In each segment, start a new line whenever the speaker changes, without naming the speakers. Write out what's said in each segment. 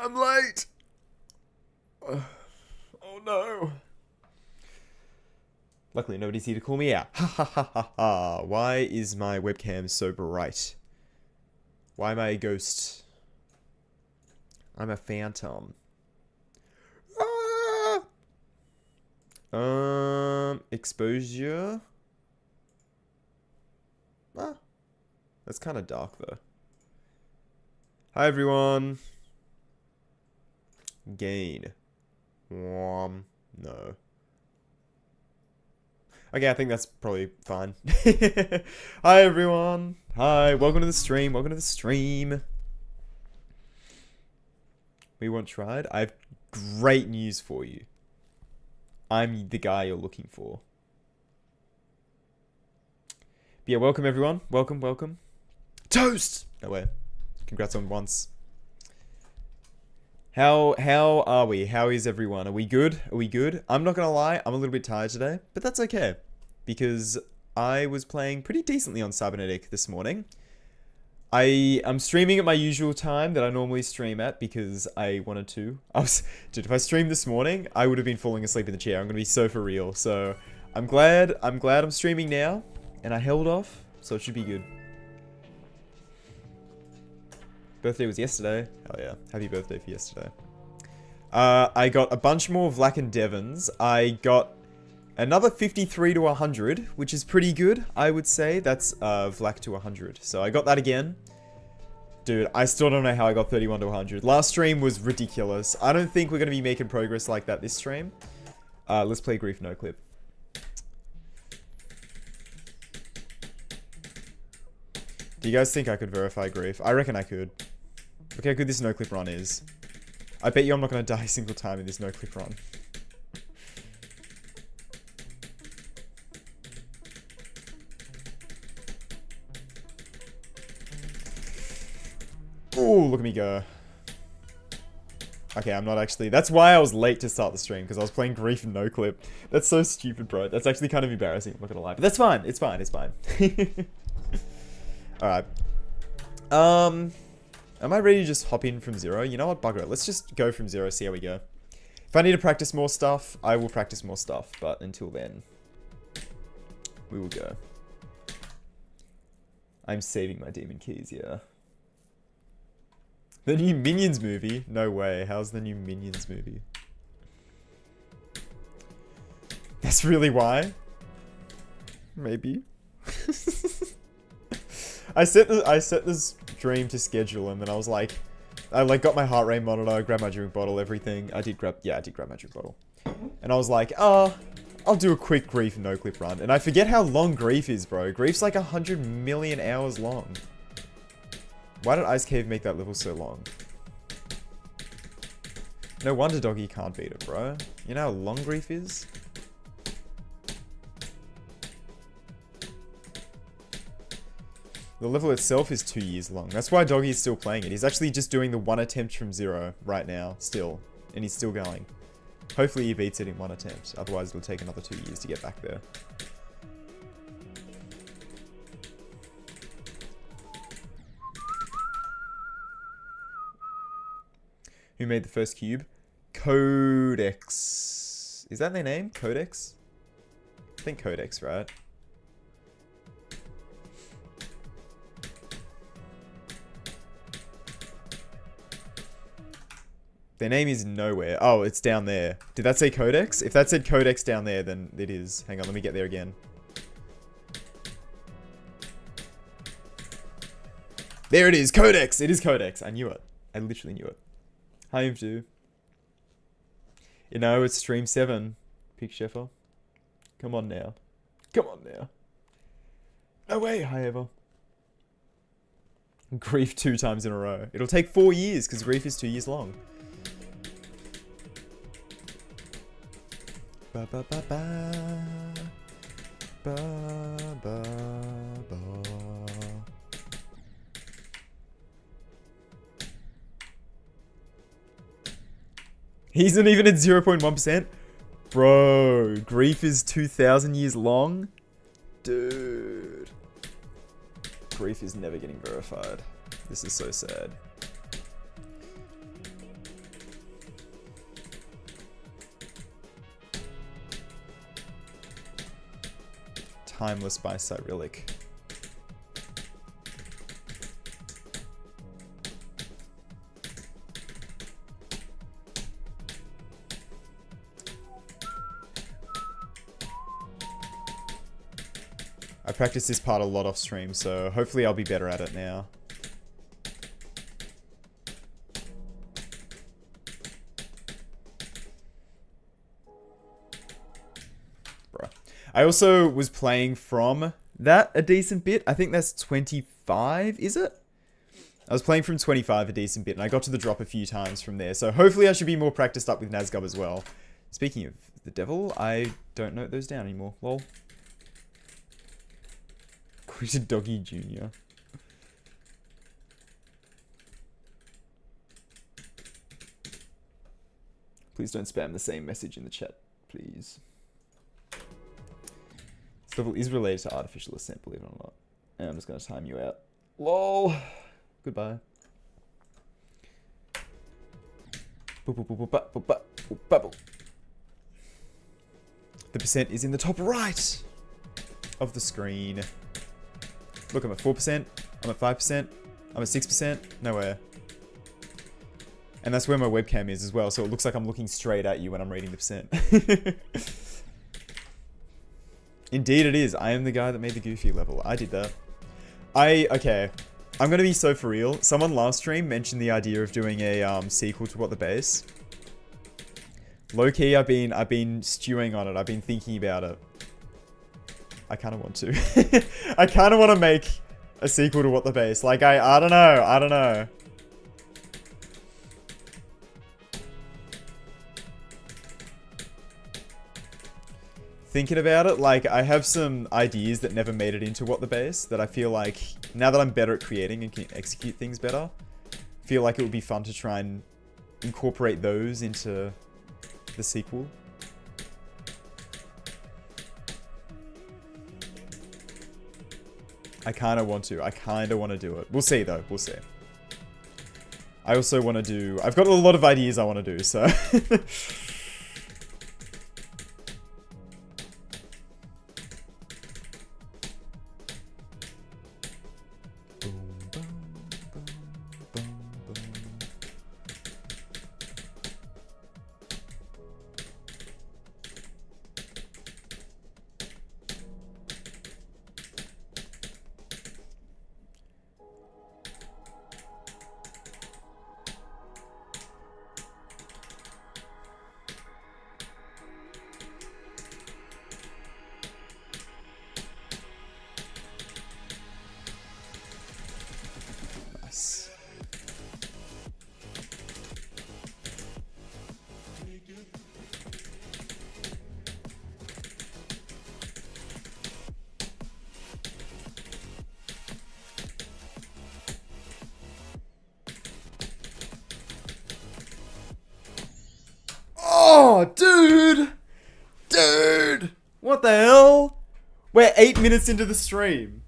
I'm late. Oh no. Luckily, nobody's here to call me out. Ha ha ha ha ha. Why is my webcam so bright? Why am I a ghost? I'm a phantom. Exposure. That's kind of dark though. Hi everyone. Gain. No. Okay, I think that's probably fine. Hi everyone. Hi, welcome to the stream. Welcome to the stream. We want Tride. I have great news for you. I'm the guy you're looking for. But yeah, welcome everyone. Welcome, welcome. Toast! No way. Congrats on once. How are we? How is everyone? Are we good? Are we good? I'm not gonna lie, I'm a little bit tired today, but that's okay. Because I was playing pretty decently on Cybernetic this morning. I'm streaming at my usual time that I normally stream at because I wanted to. Dude, if I streamed this morning, I would have been falling asleep in the chair. I'm gonna be so for real. So I'm glad I'm streaming now, and I held off, so it should be good. Birthday was yesterday. Hell yeah. Happy birthday for yesterday. I got a bunch more Vlack and Devons. I got another 53 to 100, which is pretty good, I would say. That's Vlack to 100. So I got that again. Dude, I still don't know how I got 31 to 100. Last stream was ridiculous. I don't think we're going to be making progress like that this stream. Let's play Grief No Clip. Do you guys think I could verify Grief? I reckon I could. Look how good this no-clip run is. I bet you I'm not going to die a single time in this no-clip run. Ooh, look at me go. Okay, I'm not actually... That's why I was late to start the stream, because I was playing Grief and no-clip. That's so stupid, bro. That's actually kind of embarrassing, I'm not going to lie. But that's fine. It's fine. It's fine. Alright. Am I ready to just hop in from 0? You know what? Bugger it. Let's just go from 0, see how we go. If I need to practice more stuff, I will practice more stuff. But until then, we will go. I'm saving my demon keys, yeah. The new Minions movie? No way. How's the new Minions movie? That's really why? Maybe. I set this stream to schedule and then I was like, I got my heart rate monitor, grabbed my drink bottle, everything. I did grab my drink bottle. And I was like, I'll do a quick Grief no clip run. And I forget how long Grief is, bro. Grief's like 100 million hours long. Why did Ice Cave make that level so long? No wonder Doggy can't beat it, bro. You know how long Grief is? The level itself is 2 years long. That's why Doggy is still playing it. He's actually just doing the 1 attempt from 0 right now, still. And he's still going. Hopefully he beats it in 1 attempt. Otherwise it'll take another 2 years to get back there. Who made the first cube? Codex. Is that their name? Codex? I think Codex, right? Their name is nowhere. Oh, it's down there. Did that say Codex? If that said Codex down there, then it is. Hang on, let me get there again. There it is, Codex! It is Codex. I knew it. I literally knew it. Hi, Imdu. You know, it's stream 7. Peak Sheffer. Come on now. Come on now. No way, hi Eva. Grief 2 times in a row. It'll take 4 years, because Grief is 2 years long. Ba ba ba ba. Ba ba ba. He's not even at 0.1%. Bro, Grief is 2,000 years long? Dude. Grief is never getting verified. This is so sad. Timeless by Cyrillic. I practiced this part a lot off stream, so hopefully I'll be better at it now. Bruh. I also was playing from that a decent bit. I think that's 25, is it? I was playing from 25 a decent bit, and I got to the drop a few times from there. So hopefully I should be more practiced up with Nazgub as well. Speaking of the devil, I don't note those down anymore. Lol. Quitted Doggy Jr. Please don't spam the same message in the chat, please. This level is related to artificial ascent, believe it or not. And I'm just going to time you out. LOL. Goodbye. The percent is in the top right of the screen. Look, I'm at 4%, I'm at 5%, I'm at 6%, nowhere. And that's where my webcam is as well, so it looks like I'm looking straight at you when I'm reading the percent. Indeed it is, I am the guy that made the Goofy level, I did that. Okay, I'm gonna be so for real. Someone last stream mentioned the idea of doing a sequel to What the Base. Low-key, I've been stewing on it, I've been thinking about it. I kind of want to. I kind of want to make a sequel to What the Base. Like, I don't know. Thinking about it, like, I have some ideas that never made it into What the Base that I feel like, now that I'm better at creating and can execute things better, I feel like it would be fun to try and incorporate those into the sequel. I kind of want to. I kind of want to do it. We'll see, though. We'll see. I also want to do... I've got a lot of ideas I want to do, so... Oh, dude! Dude! What the hell? We're 8 minutes into the stream.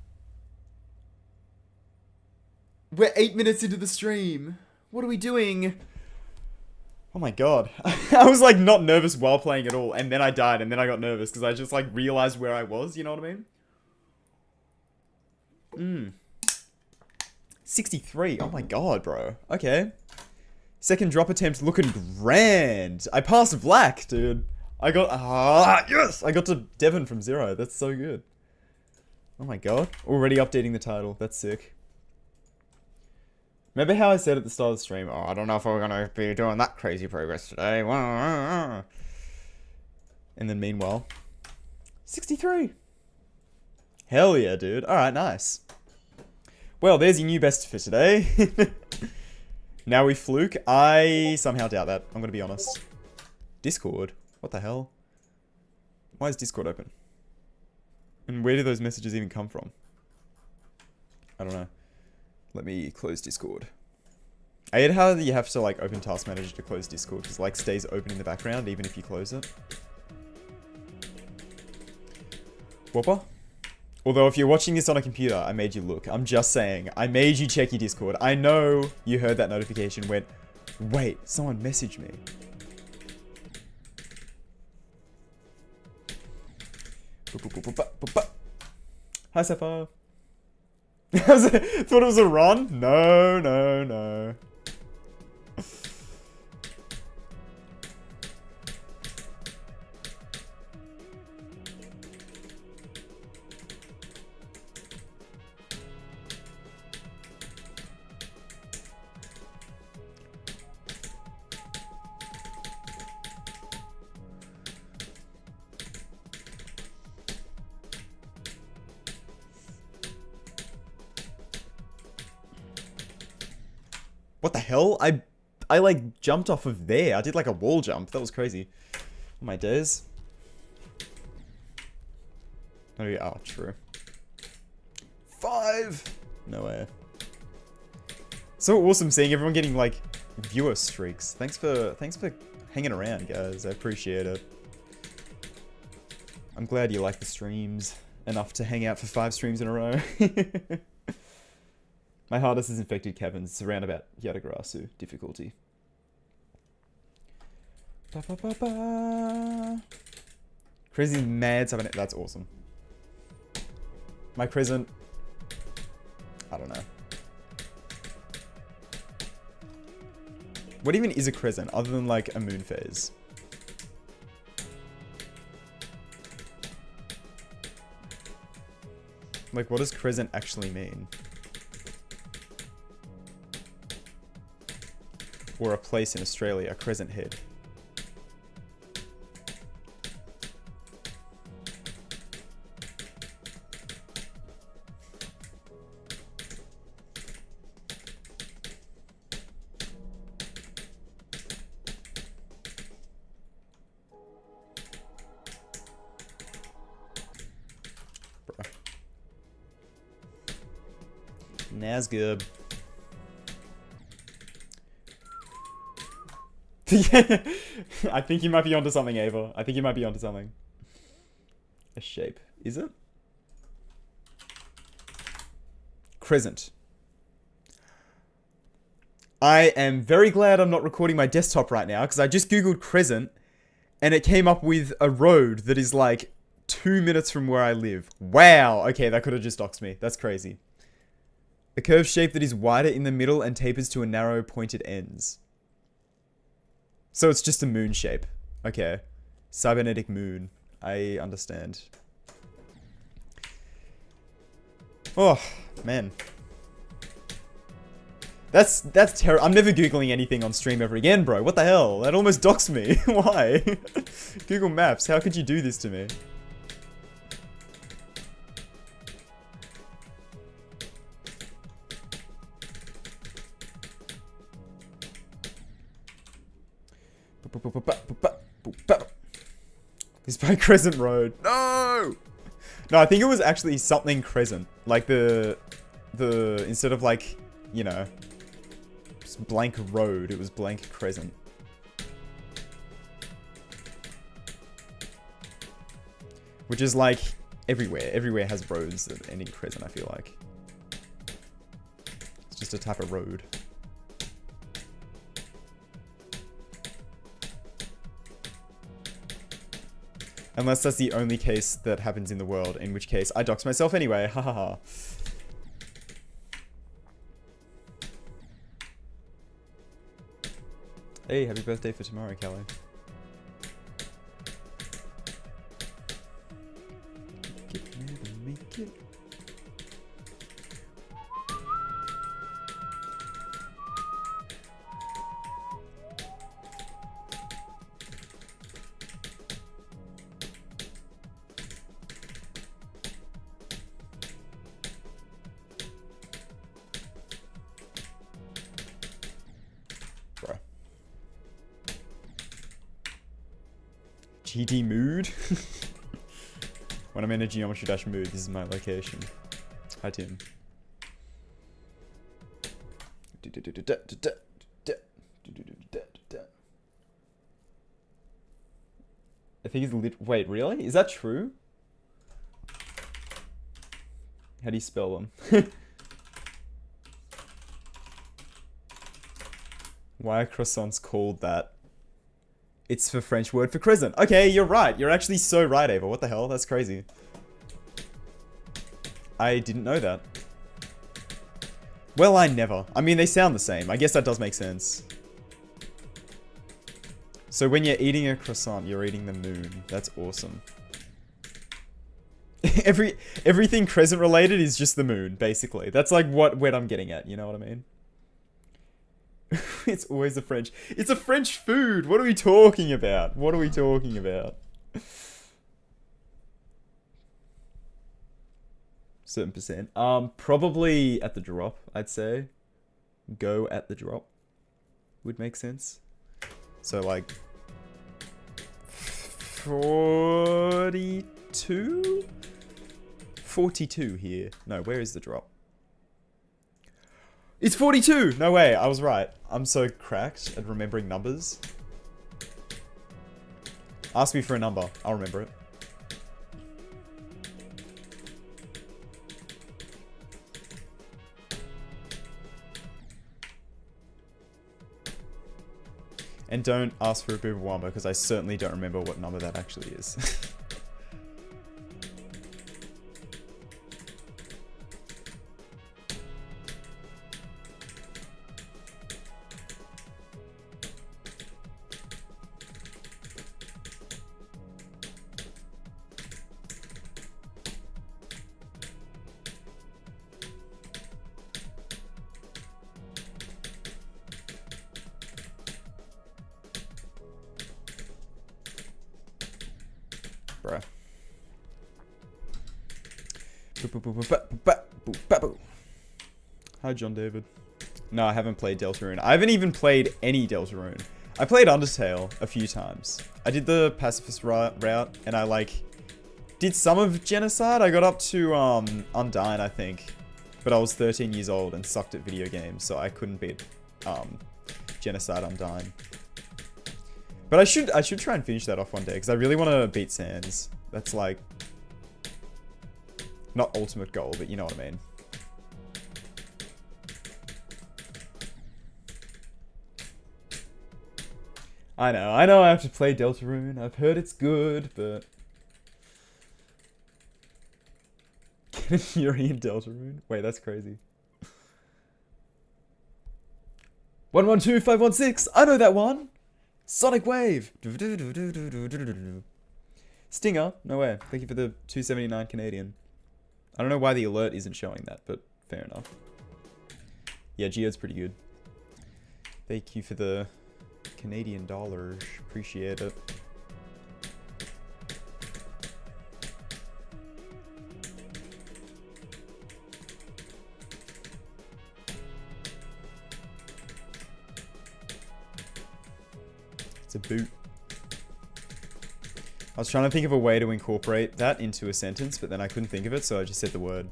We're 8 minutes into the stream. What are we doing? Oh my god. I was like not nervous while playing at all, and then I died, and then I got nervous because I just like realized where I was, you know what I mean? 63. Oh my god, bro. Okay. Second drop attempt looking grand. I passed Vlack, dude. I got... yes! I got to Devon from 0. That's so good. Oh my god. Already updating the title. That's sick. Remember how I said at the start of the stream, oh, I don't know if we're gonna be doing that crazy progress today. And then meanwhile... 63! Hell yeah, dude. Alright, nice. Well, there's your new best for today. Now we fluke. I somehow doubt that. I'm gonna be honest. Discord? What the hell? Why is Discord open? And where do those messages even come from? I don't know. Let me close Discord. I hate how you have to like open Task Manager to close Discord because like stays open in the background even if you close it. Whopper? Although if you're watching this on a computer, I made you look. I'm just saying. I made you check your Discord. I know you heard that notification went, wait, someone messaged me. Hi, Sapphire. Thought it was a run? No, no, no. What the hell? I like jumped off of there. I did like a wall jump. That was crazy. Oh my days. Oh, true. 5! No way. So awesome seeing everyone getting like viewer streaks. Thanks for hanging around, guys. I appreciate it. I'm glad you like the streams enough to hang out for 5 streams in a row. My hardest is infected caverns. It's around about yatagarasu difficulty. Ba, ba, ba, ba. Crazy mad cybernetic. That's awesome. My crescent. I don't know. What even is a crescent other than like a moon phase? Like, what does crescent actually mean? Or a place in Australia, a crescent head. Bruh. Nazgub. I think you might be onto something, Ava. I think you might be onto something. A shape. Is it? Crescent. I am very glad I'm not recording my desktop right now, because I just googled crescent, and it came up with a road that is like 2 minutes from where I live. Wow! Okay, that could have just doxed me. That's crazy. A curved shape that is wider in the middle and tapers to a narrow pointed ends. So it's just a moon shape. Okay. Cybernetic moon. I understand. Oh, man. That's terrible. I'm never Googling anything on stream ever again, bro. What the hell? That almost doxed me. Why? Google Maps, how could you do this to me? It's by Crescent Road. No! No, I think it was actually something Crescent. Like the instead of like, you know, just blank road, it was blank Crescent. Which is like everywhere. Everywhere has roads that end in Crescent, I feel like. It's just a type of road. Unless that's the only case that happens in the world, in which case I dox myself anyway. Ha ha ha. Hey, happy birthday for tomorrow, Callie. Make it. GD mood? When I'm in a geometry dash mood, this is my location. Hi, Tim. I think he's lit. Wait, really? Is that true? How do you spell them? Why are croissants called that? It's the French word for crescent. Okay, you're right. You're actually so right, Ava. What the hell? That's crazy. I didn't know that. Well, I never. I mean, they sound the same. I guess that does make sense. So when you're eating a croissant, you're eating the moon. That's awesome. Everything crescent related is just the moon, basically. That's like what I'm getting at, you know what I mean? It's always a French. It's a French food. What are we talking about? What are we talking about? Certain percent. Probably at the drop, I'd say. Go at the drop would make sense. So like 42? 42 here. No, where is the drop? It's 42! No way, I was right. I'm so cracked at remembering numbers. Ask me for a number, I'll remember it. And don't ask for a Booba Wamba, because I certainly don't remember what number that actually is. Bruh. Hi, John David. No, I haven't played Deltarune. I haven't even played any Deltarune. I played Undertale a few times. I did the pacifist route, and I, like, did some of Genocide. I got up to, Undyne, I think. But I was 13 years old and sucked at video games, so I couldn't beat, Genocide Undyne. But I should try and finish that off one day, because I really want to beat Sans. That's like... not ultimate goal, but you know what I mean. I know I have to play Deltarune. I've heard it's good, but... Get a Fury in Deltarune? Wait, that's crazy. 112516! I know that one! Sonic Wave! Stinger? No way. Thank you for the 279 Canadian. I don't know why the alert isn't showing that, but fair enough. Yeah, Geode's pretty good. Thank you for the Canadian dollars. Appreciate it. It's a boot. I was trying to think of a way to incorporate that into a sentence, but then I couldn't think of it, so I just said the word.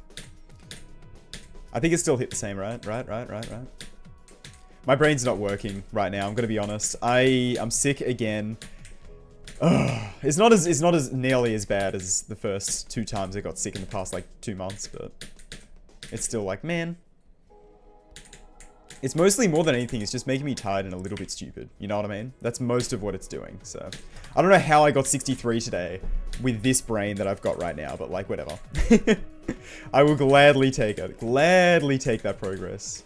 I think it still hit the same, right? Right. My brain's not working right now, I'm gonna be honest. I'm sick again. Ugh. It's not as nearly as bad as the first 2 times I got sick in the past, like, 2 months, but it's still like, man. It's mostly, more than anything, it's just making me tired and a little bit stupid. You know what I mean? That's most of what it's doing, so. I don't know how I got 63 today with this brain that I've got right now, but like, whatever. I will gladly take it. Gladly take that progress.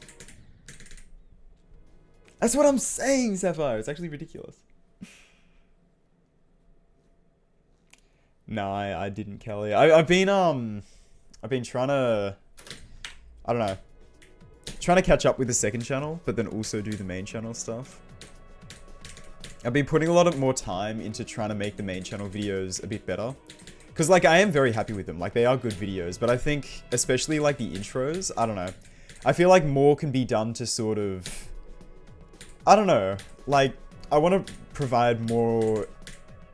That's what I'm saying, Sapphire. It's actually ridiculous. No, I didn't, Kelly. I've been trying to, I don't know. Trying to catch up with the second channel, but then also do the main channel stuff. I've been putting a lot more time into trying to make the main channel videos a bit better. Because, like, I am very happy with them. Like, they are good videos, but I think, especially, like, the intros, I don't know. I feel like more can be done to sort of... I don't know. Like, I want to provide more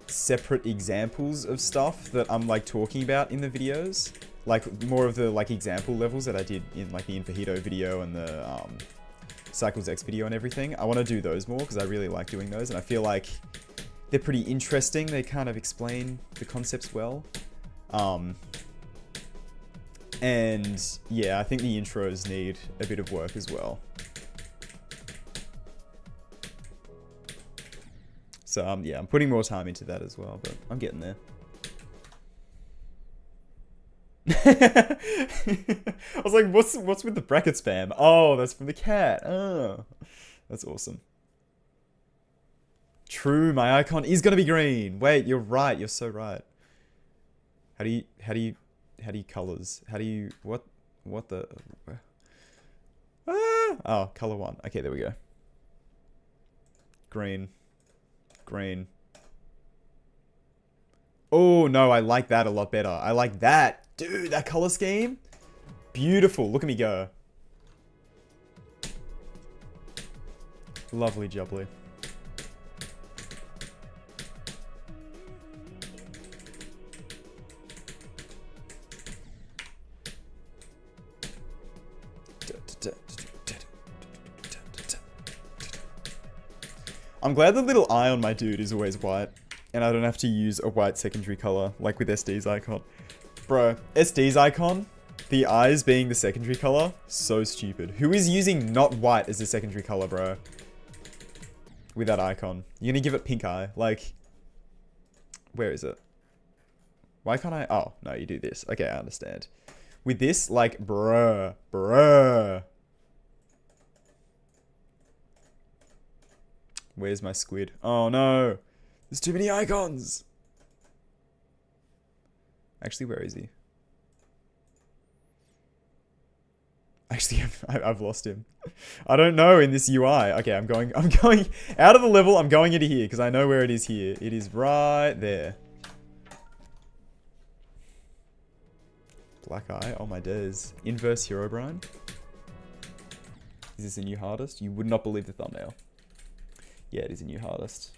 separate examples of stuff that I'm, like, talking about in the videos. Like, more of the, like, example levels that I did in, like, the Infahito video and the, Cycles X video and everything. I want to do those more, because I really like doing those, and I feel like they're pretty interesting. They kind of explain the concepts well. And, yeah, I think the intros need a bit of work as well. So, yeah, I'm putting more time into that as well, but I'm getting there. I was like, what's with the bracket spam? Oh, that's from the cat. Oh, that's awesome. True, my icon is gonna be green. Wait, you're right. You're so right. How do you colors? How do you, what the, oh, color 1. Okay, there we go. Green. Green. Oh, no, I like that a lot better. I like that. Dude, that color scheme. Beautiful. Look at me go. Lovely jubbly. I'm glad the little eye on my dude is always white, and I don't have to use a white secondary color, like with SD's icon. Bro, SD's icon, the eyes being the secondary color, so stupid. Who is using not white as the secondary color, bro? With that icon. You're gonna give it pink eye, like... Where is it? Why can't I... Oh, no, you do this. Okay, I understand. With this, like, bruh. Where's my squid? Oh no! There's too many icons! Actually, where is he? Actually, I've lost him. I don't know in this UI. Okay, I'm going out of the level. I'm going into here because I know where it is here. It is right there. Black eye. Oh my days. Inverse Herobrine. Is this a new hardest? You would not believe the thumbnail. Yeah, it is a new hardest.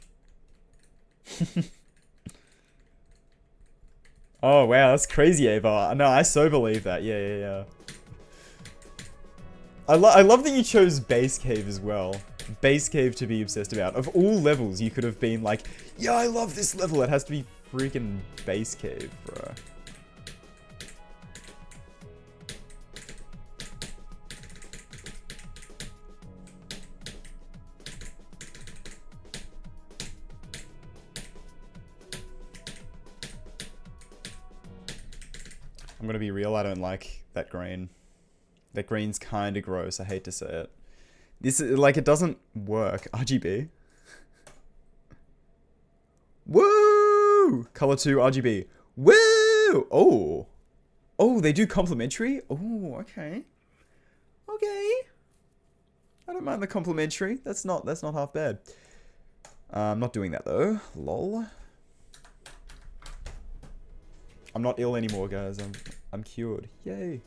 Oh, wow, that's crazy, Ava. No, I so believe that. Yeah. I love that you chose Base Cave as well. Base Cave to be obsessed about. Of all levels, you could have been like, yeah, I love this level. It has to be freaking Base Cave, bro. I'm gonna be real, I don't like that green. That green's kinda gross, I hate to say it. This is, like, it doesn't work. RGB. Woo! Color 2, RGB. Woo! Oh! Oh, they do complementary? Oh, okay. Okay. I don't mind the complementary. That's not half bad. I'm not doing that though. Lol. I'm not ill anymore, guys. I'm cured. Yay.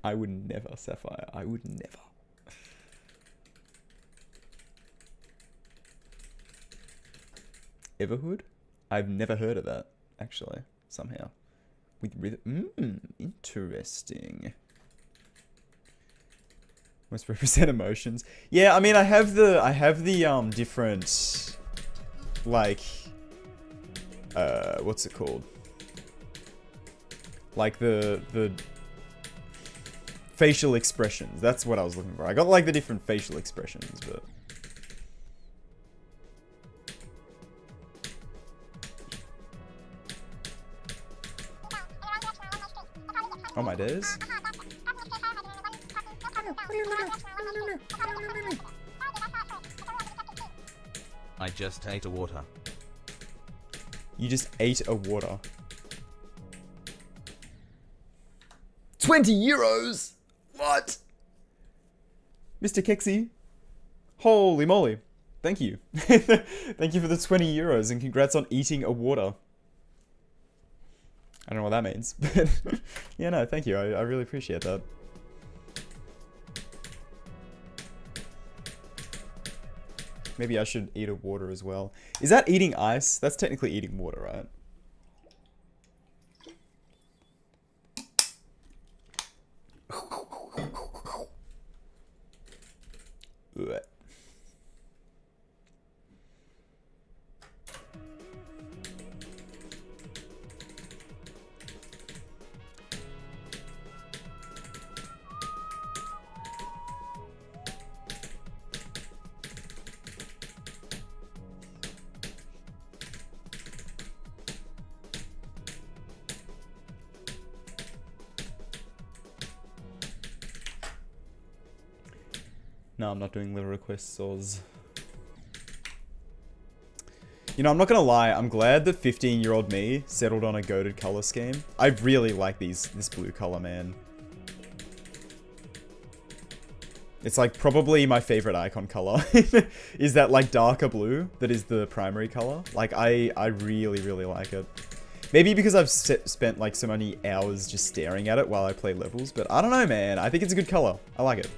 I would never, Sapphire. I would never. Everhood? I've never heard of that, actually, somehow. With rhythm. Interesting. Must represent emotions. Yeah, I mean, I have the different, like, what's it called? Like the facial expressions. That's what I was looking for. I got like the different facial expressions, but oh my days.
I just ate a water.
You just ate a water. 20 euros? What? Mr. Kexy. Holy moly. Thank you. Thank you for the 20 euros and congrats on eating a water. I don't know what that means, but yeah, no, thank you. I really appreciate that. Maybe I should eat a water as well. Is that eating ice? That's technically eating water, right? Ugh. No, I'm not doing little requests, Oz. You know, I'm not gonna lie, I'm glad that 15-year-old me settled on a goated color scheme. I really like this blue color, man. It's like probably my favorite icon color is that like darker blue that is the primary color. Like I really, really like it. Maybe because I've spent like so many hours just staring at it while I play levels, but I don't know, man. I think it's a good color. I like it.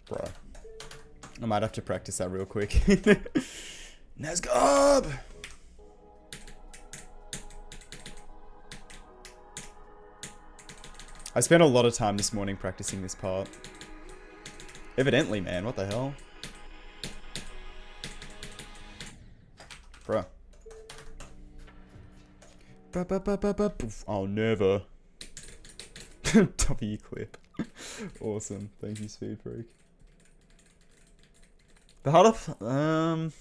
Bro. I might have to practice that real quick. Nazgob! I spent a lot of time this morning practicing this part. Evidently, man. What the hell? Bruh. Oh, never. W clip. Awesome. Thank you, Speed Freak. The heart of...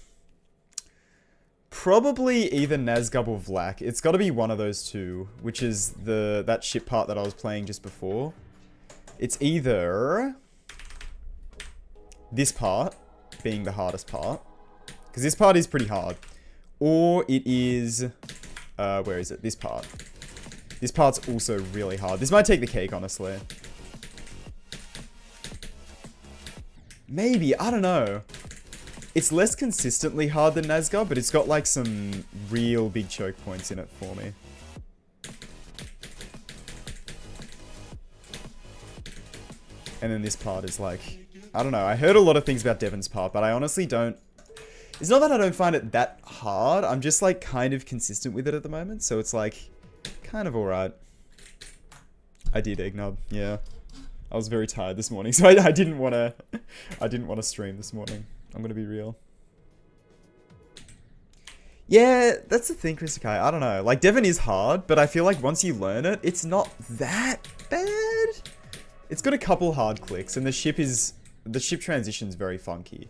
Probably either Nazgub or Vlak. It's got to be one of those two, which is that ship part that I was playing just before. It's either this part being the hardest part, because this part is pretty hard, or it is where is it? This part. This part's also really hard. This might take the cake, honestly. Maybe, I don't know. It's less consistently hard than Nazgub, but it's got like some real big choke points in it for me. And then this part is like, I don't know. I heard a lot of things about Devon's part, but I honestly don't... It's not that I don't find it that hard. I'm just like kind of consistent with it at the moment. So it's like kind of alright. I did eggnog, yeah. I was very tired this morning, so I didn't want to stream this morning. I'm gonna be real. Yeah, that's the thing, Chris Kai. I don't know. Like, Devon is hard, but I feel like once you learn it, it's not that bad. It's got a couple hard clicks, and the ship transition's very funky.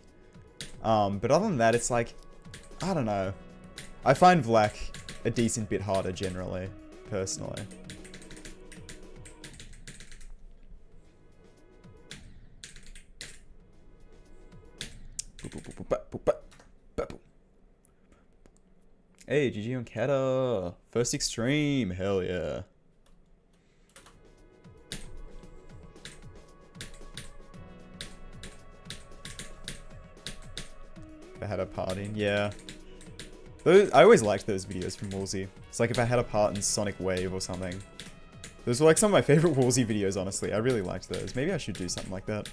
But other than that, it's like, I don't know. I find Vlak a decent bit harder generally, personally. Hey, GG on Kata. First extreme. Hell yeah. If I had a part in, yeah. I always liked those videos from Woolsey. It's like if I had a part in Sonic Wave or something. Those were like some of my favorite Woolsey videos, honestly. I really liked those. Maybe I should do something like that.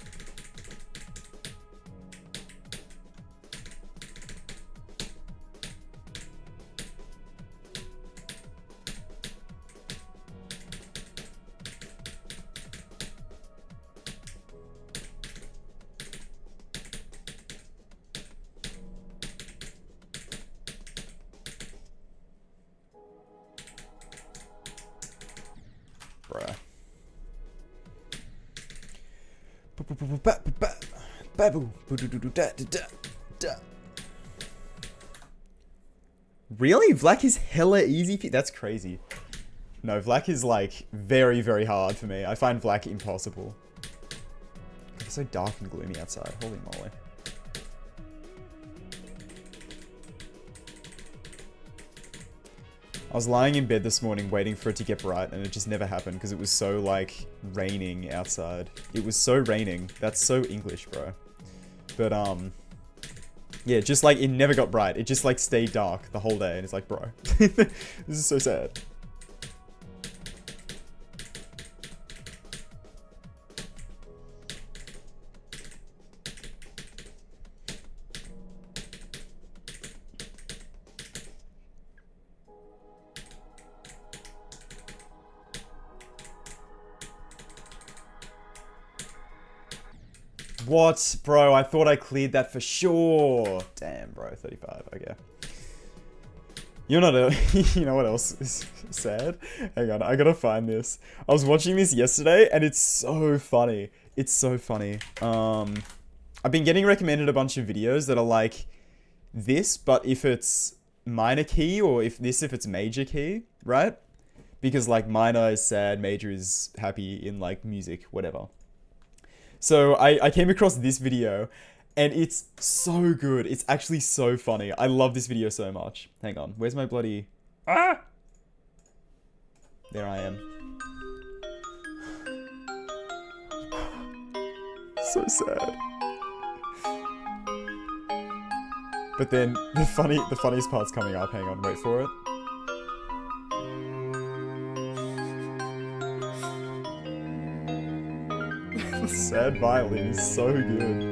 Really? Vlak is hella easy? That's crazy. No, Vlak is like very, very hard for me. I find Vlak impossible. It's so dark and gloomy outside. Holy moly. I was lying in bed this morning waiting for it to get bright, and it just never happened because it was so, like, raining outside. It was so raining. That's so English, bro. But, yeah, just, like, it never got bright. It just, like, stayed dark the whole day, and it's like, bro. This is so sad. What? Bro, I thought I cleared that for sure. Damn, bro. 35. Okay. You know what else is sad? Hang on, I gotta find this. I was watching this yesterday, and it's so funny. It's so funny. I've been getting recommended a bunch of videos that are like this, but if it's minor key, or if it's major key, right? Because like minor is sad, major is happy in like music, whatever. So I came across this video, and it's so good. It's actually so funny. I love this video so much. Hang on, where's my bloody... Ah! There I am. So sad. But then the funniest part's coming up. Hang on, wait for it. The sad violin is so good.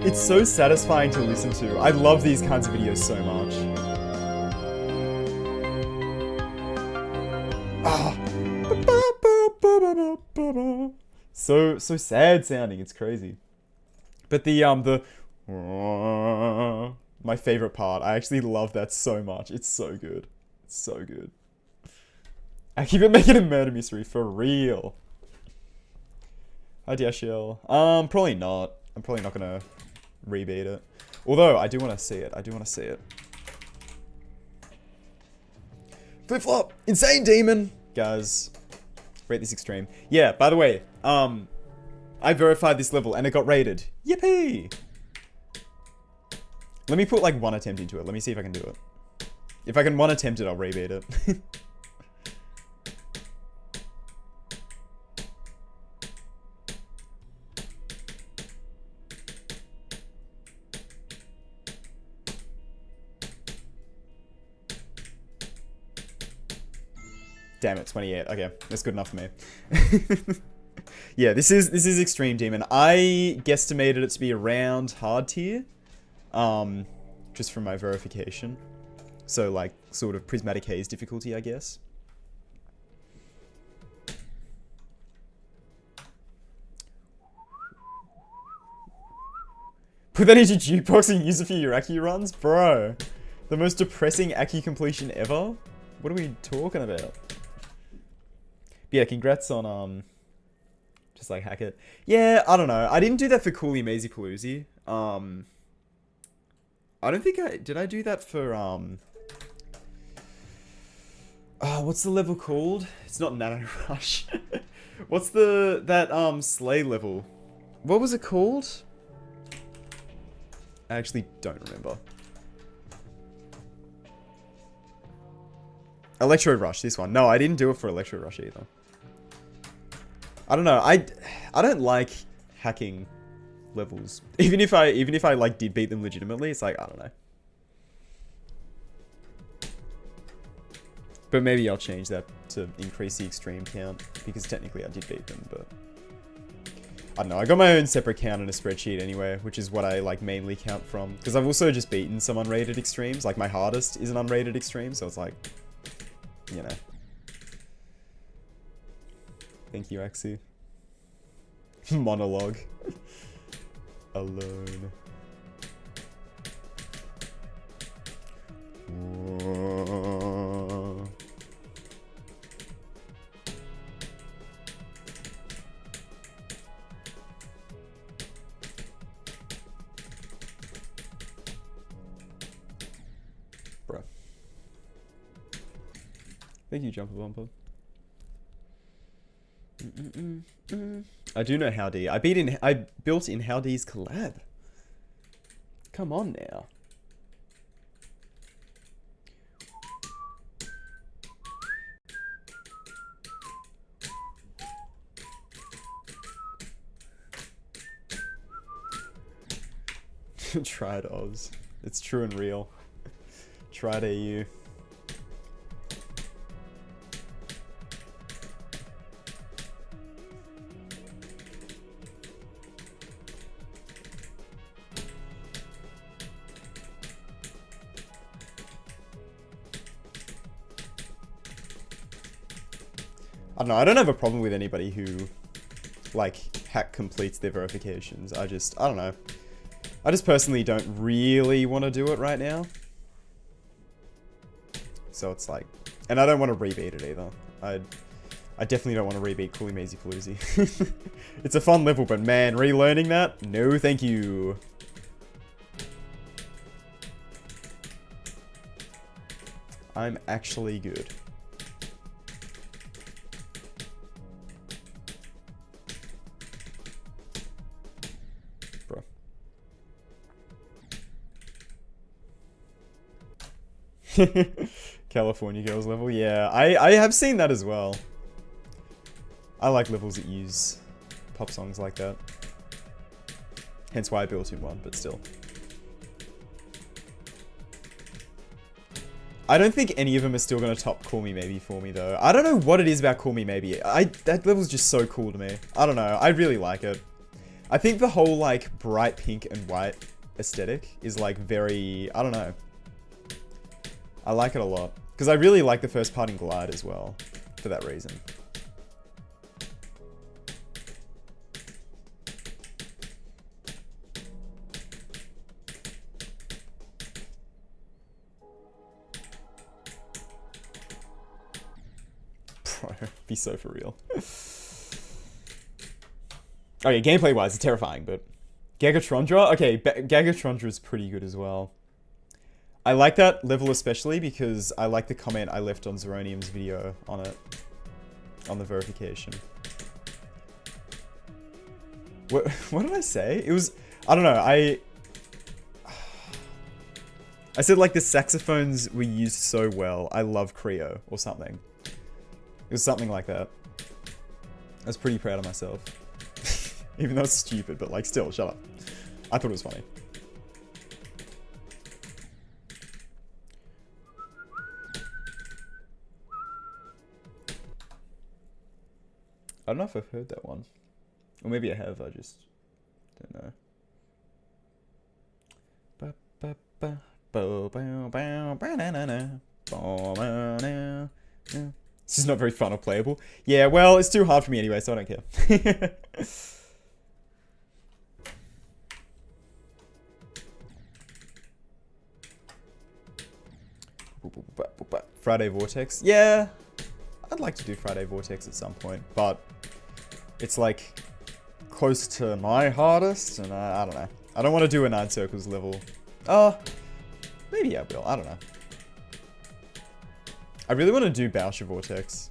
It's so satisfying to listen to. I love these kinds of videos so much. Ah. So sad sounding, it's crazy. But my favorite part, I actually love that so much. It's so good. It's so good. I keep it making a murder mystery for real. Hi DSL. Probably not. I'm probably not gonna rebeat it. Although I do want to see it. I do want to see it. Flip flop, insane demon, guys. Rate this extreme. Yeah. By the way, I verified this level and it got rated. Yippee! Let me put like one attempt into it. Let me see if I can do it. If I can one attempt it, I'll rebeat it. Damn it, 28. Okay, that's good enough for me. Yeah, this is Extreme Demon. I guesstimated it to be around hard tier. Just from my verification. So like sort of prismatic haze difficulty, I guess. Put that into jukebox and use it for your Aki runs? Bro, the most depressing Aki completion ever? What are we talking about? But yeah, congrats on, just like hack it. Yeah, I don't know. I didn't do that for Cooley Mazy Paloozy. I don't think did I do that for, what's the level called? It's not Nano Rush. What's that Slay level? What was it called? I actually don't remember. Electro Rush, this one. No, I didn't do it for Electro Rush either. I don't know. I don't like hacking levels. Even if I like did beat them legitimately, it's like, I don't know. But maybe I'll change that to increase the extreme count, because technically I did beat them, but I don't know. I got my own separate count in a spreadsheet anyway, which is what I like mainly count from, because I've also just beaten some unrated extremes. Like my hardest is an unrated extreme, so it's like, you know. Thank you, Axie. Monologue. Alone. Bruh. Thank you, Jumper Bumper. I do know Howdy. I built in Howdy's collab. Come on now. Tride Oz. It's true and real. Tride AU. I don't know, I don't have a problem with anybody who, like, hack completes their verifications. I don't know. I just personally don't really want to do it right now. So it's like, and I don't want to rebeat it either. I definitely don't want to rebeat Coolie Mazy Paloozy. It's a fun level, but man, relearning that? No, thank you. I'm actually good. Bro. California Girls level, yeah. I have seen that as well. I like levels that use pop songs like that. Hence why I built in one, but still. I don't think any of them are still going to top Call Me Maybe for me, though. I don't know what it is about Call Me Maybe. That level's just so cool to me. I don't know. I really like it. I think the whole, like, bright pink and white aesthetic is, like, very... I don't know. I like it a lot. Because I really like the first part in Glide as well, for that reason. Be so for real. Okay, gameplay wise, it's terrifying, but Gagatrondra? Okay, Gagatrondra is pretty good as well. I like that level especially because I like the comment I left on Zeronium's video on it. On the verification. What did I say? It was... I don't know, I said like the saxophones were used so well. I love Creo or something. It was something like that. I was pretty proud of myself. Even though it's stupid, but like still, shut up. I thought it was funny. I don't know if I've heard that one. Or maybe I have, I just don't know. This is not very fun or playable. Yeah, well, it's too hard for me anyway, so I don't care. Friday Vortex. Yeah, I'd like to do Friday Vortex at some point, but it's like close to my hardest, and I don't know. I don't want to do a 9 circles level. Oh, maybe I will. I don't know. I really want to do Bauscher Vortex.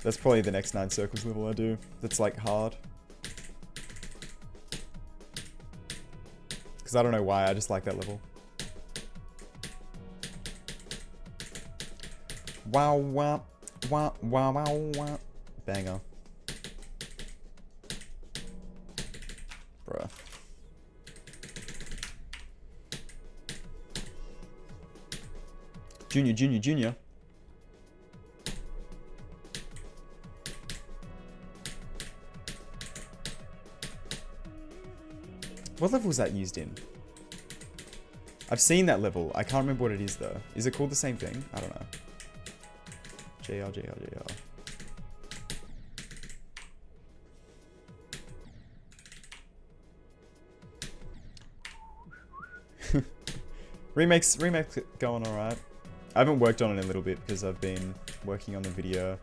That's probably the next 9 circles level I do. That's like hard. Because I don't know why, I just like that level. Wow, wow, wow, wow, wow, wow. Banger. Bruh. Junior. What level was that used in? I've seen that level. I can't remember what it is though. Is it called the same thing? I don't know. JR. Remakes going alright. I haven't worked on it in a little bit because I've been working on the video.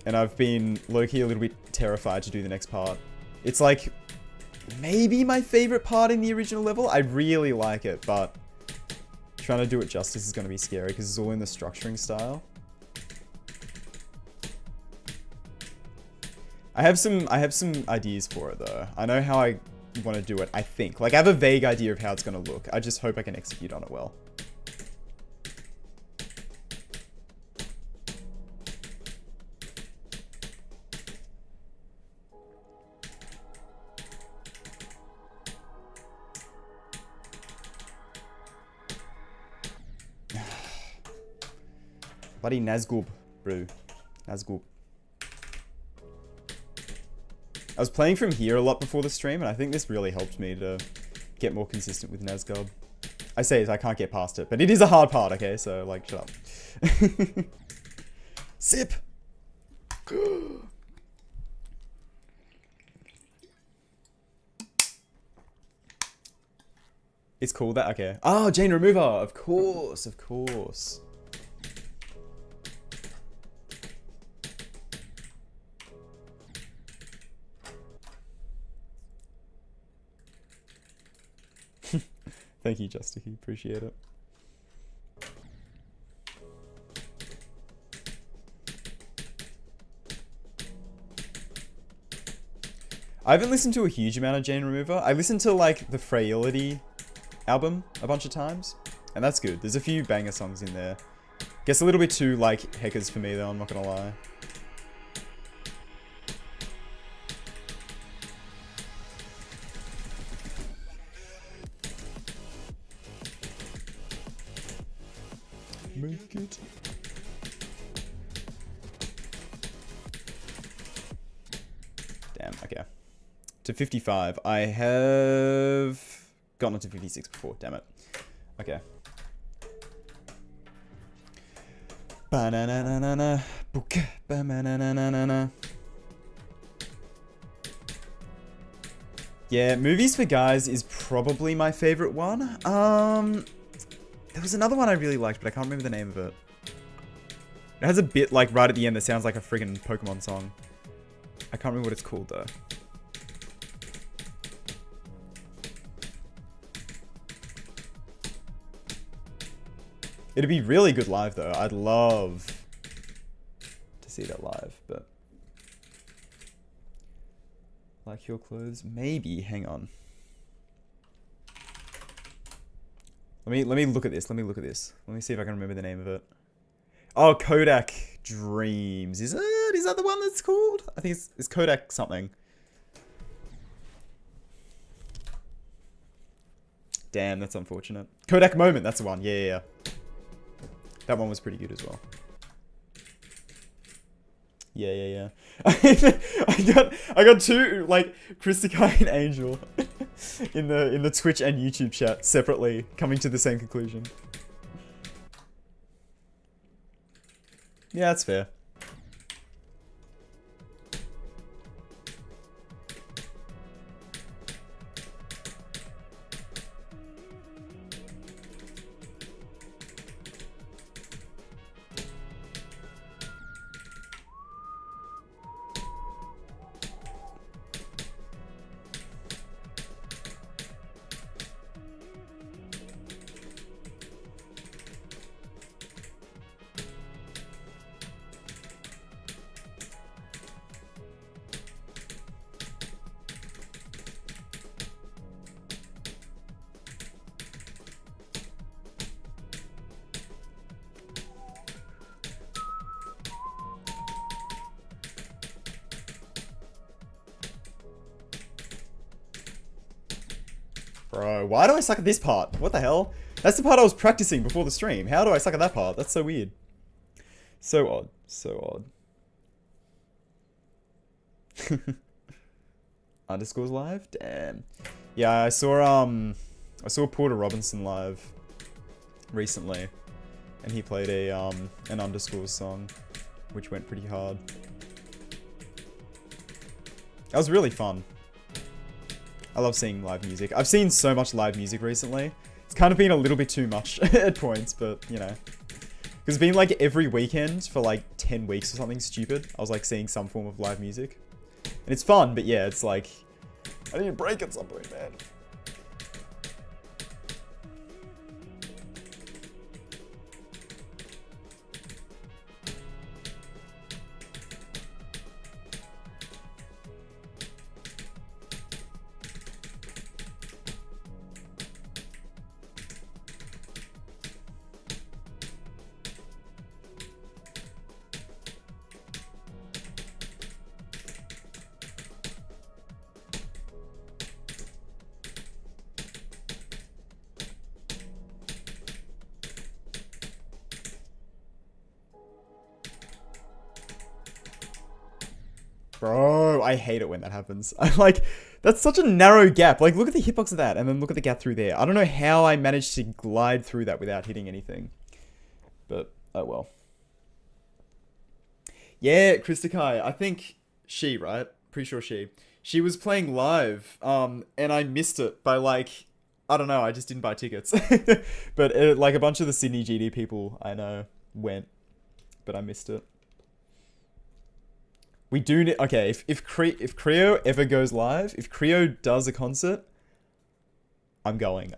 And I've been low-key a little bit terrified to do the next part. It's like maybe my favorite part in the original level. I really like it, but trying to do it justice is going to be scary because it's all in the structuring style. I have some ideas for it though. I know how I want to do it, I think. Like I have a vague idea of how it's going to look. I just hope I can execute on it well. Bloody Nazgul, bro. Nazgul. I was playing from here a lot before the stream, and I think this really helped me to get more consistent with Nazgul. I say it, I can't get past it, but it is a hard part, okay? So, like, shut up. Sip. It's called that? Okay. Oh, Jane Remover. Of course, of course. Thank you, Justicky. Appreciate it. I haven't listened to a huge amount of Jane Remover. I listened to, like, the Frailty album a bunch of times, and that's good. There's a few banger songs in there. Gets a little bit too, like, heckers for me, though, I'm not gonna lie. Make it. Damn, okay. To 55. I have gotten to 56 before, damn it. Okay. Ba-na-na-na-na-na. Book. Ba-na-na-na-na-na. Yeah, Movies for Guys is probably my favorite one. There was another one I really liked, but I can't remember the name of it. It has a bit, like, right at the end that sounds like a friggin' Pokemon song. I can't remember what it's called, though. It'd be really good live, though. I'd love to see that live, but... Like your clothes? Maybe. Hang on. Let me look at this. Let me look at this. Let me see if I can remember the name of it. Oh, Kodak Dreams. Is it? Is that the one that's called? I think it's Kodak something. Damn, that's unfortunate. Kodak Moment, that's the one. Yeah, yeah, yeah. That one was pretty good as well. Yeah, yeah, yeah. I got two, like, Christikai and Angel in the Twitch and YouTube chat separately, coming to the same conclusion. Yeah, that's fair. Bro, why do I suck at this part? What the hell? That's the part I was practicing before the stream. How do I suck at that part? That's so weird. So odd. So odd. Underscores live? Damn. Yeah, I saw Porter Robinson live recently. And he played an Underscores song, which went pretty hard. That was really fun. I love seeing live music. I've seen so much live music recently. It's kind of been a little bit too much at points, but, you know. Because it's been like every weekend for like 10 weeks or something stupid. I was like seeing some form of live music. And it's fun, but yeah, it's like... I need a break at some point, man. Bro, I hate it when that happens. I'm like, that's such a narrow gap. Like, look at the hitbox of that, and then look at the gap through there. I don't know how I managed to glide through that without hitting anything. But, oh well. Yeah, Christakai. I think she, right? Pretty sure she. She was playing live, and I missed it by like, I don't know, I just didn't buy tickets. But like a bunch of the Sydney GD people I know went, but I missed it. We do need, okay, if Creo ever goes live, if Creo does a concert, I'm going.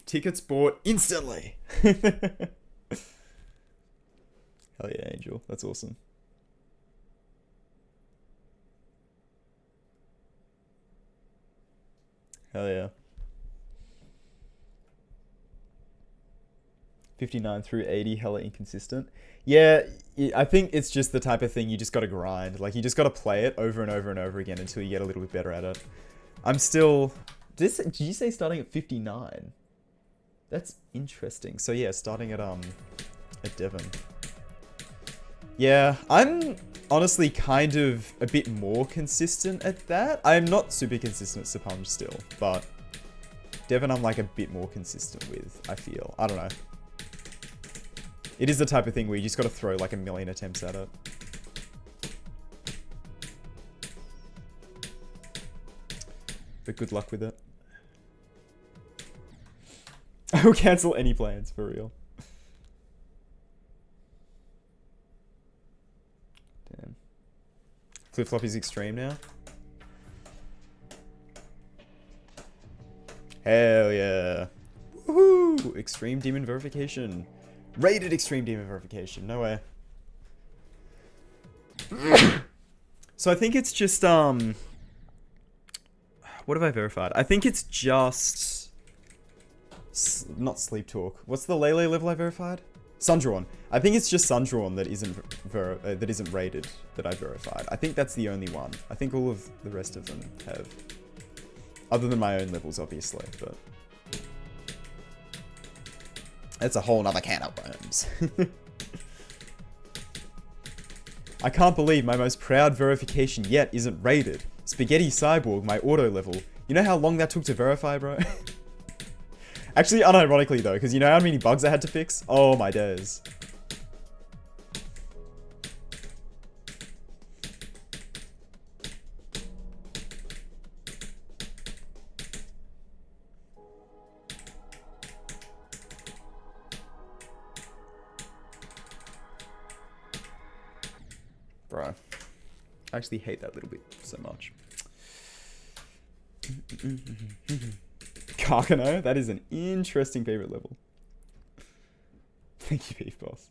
Tickets bought instantly. Hell yeah, Angel. That's awesome. Hell yeah. 59 through 80, hella inconsistent. Yeah, I think it's just the type of thing you just gotta grind. Like, you just gotta play it over and over and over again until you get a little bit better at it. I'm still... Did you say starting at 59? That's interesting. So yeah, starting at Devon. Yeah, I'm honestly kind of a bit more consistent at that. I'm not super consistent at Sapung still, but Devon I'm like a bit more consistent with, I feel. I don't know. It is the type of thing where you just gotta throw like a million attempts at it. But good luck with it. I will cancel any plans, for real. Damn. Flip-flop is extreme now? Hell yeah. Woohoo! Extreme demon verification. Rated extreme demon verification. No way. So I think it's just, what have I verified? I think it's just... not sleep talk. What's the Lele level I verified? Sundrawn. I think it's just Sundrawn that isn't rated that I verified. I think that's the only one. I think all of the rest of them have. Other than my own levels, obviously, but... That's a whole nother can of worms. I can't believe my most proud verification yet isn't rated. Spaghetti Cyborg, my auto level. You know how long that took to verify, bro? Actually, unironically though, because you know how many bugs I had to fix? Oh my days. Bro. I actually hate that little bit so much. Kakano, that is an interesting favorite level. Thank you, Beef Boss.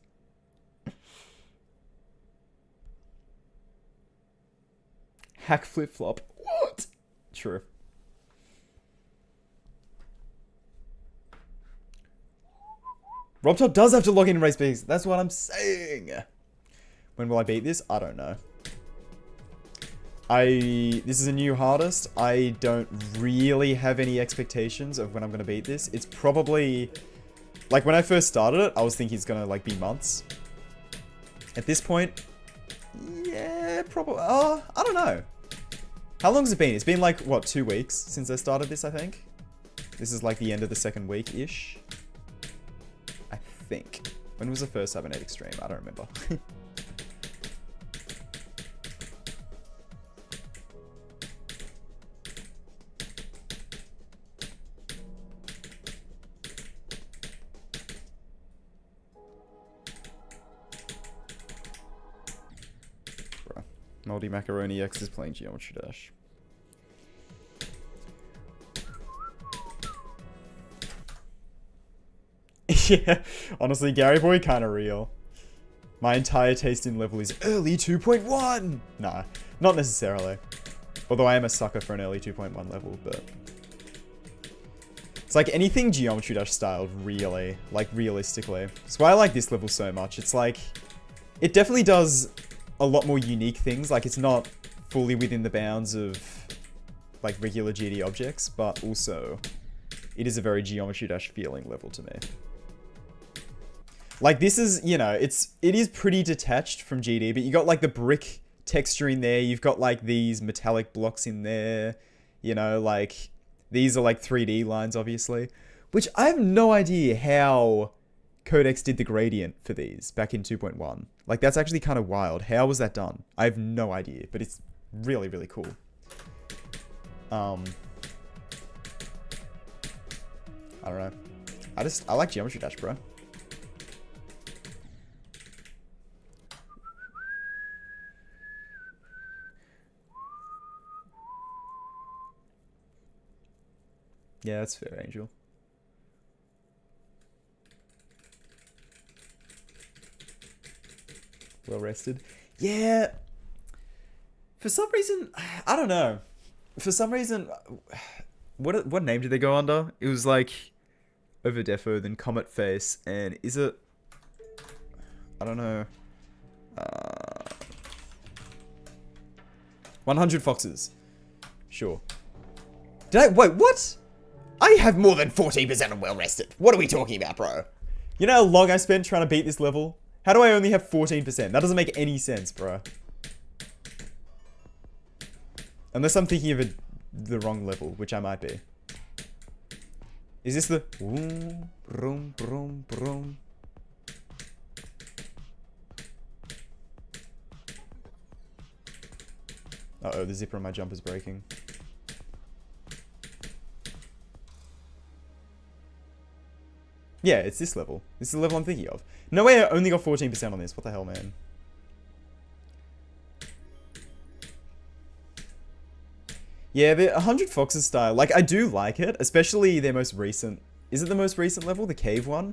Hack flip flop. What? True. RobTop does have to log in and race bigs. That's what I'm saying. When will I beat this? I don't know. This is a new hardest. I don't really have any expectations of when I'm gonna beat this. It's probably, like when I first started it, I was thinking it's gonna like be months. At this point, yeah, probably, I don't know. How long has it been? It's been like, what, 2 weeks since I started this, I think? This is like the end of the second week-ish. I think. When was the first cybernetic stream? I don't remember. Moldy Macaroni X is playing Geometry Dash. Yeah, honestly, Gary Boy kinda real. My entire taste in level is early 2.1! Nah, not necessarily. Although I am a sucker for an early 2.1 level, but... It's like anything Geometry Dash styled, really. Like, realistically. That's why I like this level so much. It's like... It definitely does a lot more unique things. Like, it's not fully within the bounds of, like, regular GD objects, but also, it is a very Geometry Dash feeling level to me. Like, this is, you know, it is pretty detached from GD, but you got, like, the brick texture in there, you've got, like, these metallic blocks in there, you know, like, these are, like, 3D lines, obviously, which I have no idea how Codex did the gradient for these back in 2.1. Like, that's actually kind of wild. How was that done? I have no idea, but it's really, really cool. I don't know. I like Geometry Dash, bro. Yeah, that's fair, Angel. Well rested. Yeah. For some reason, I don't know. For some reason, what name did they go under? It was like Overdefo, then Comet Face, and is it? I don't know. 100 Foxes. Sure. Did I? Wait, what? I have more than 14% of well rested. What are we talking about, bro? You know how long I spent trying to beat this level? How do I only have 14%? That doesn't make any sense, bro. Unless I'm thinking of the wrong level, which I might be. Is this the... Vroom, vroom, vroom, vroom. Uh-oh, the zipper on my jump is breaking. Yeah, it's this level. This is the level I'm thinking of. No way I only got 14% on this. What the hell, man? Yeah, the 100 Foxes style. Like, I do like it. Especially their most recent... Is it the most recent level? The cave one?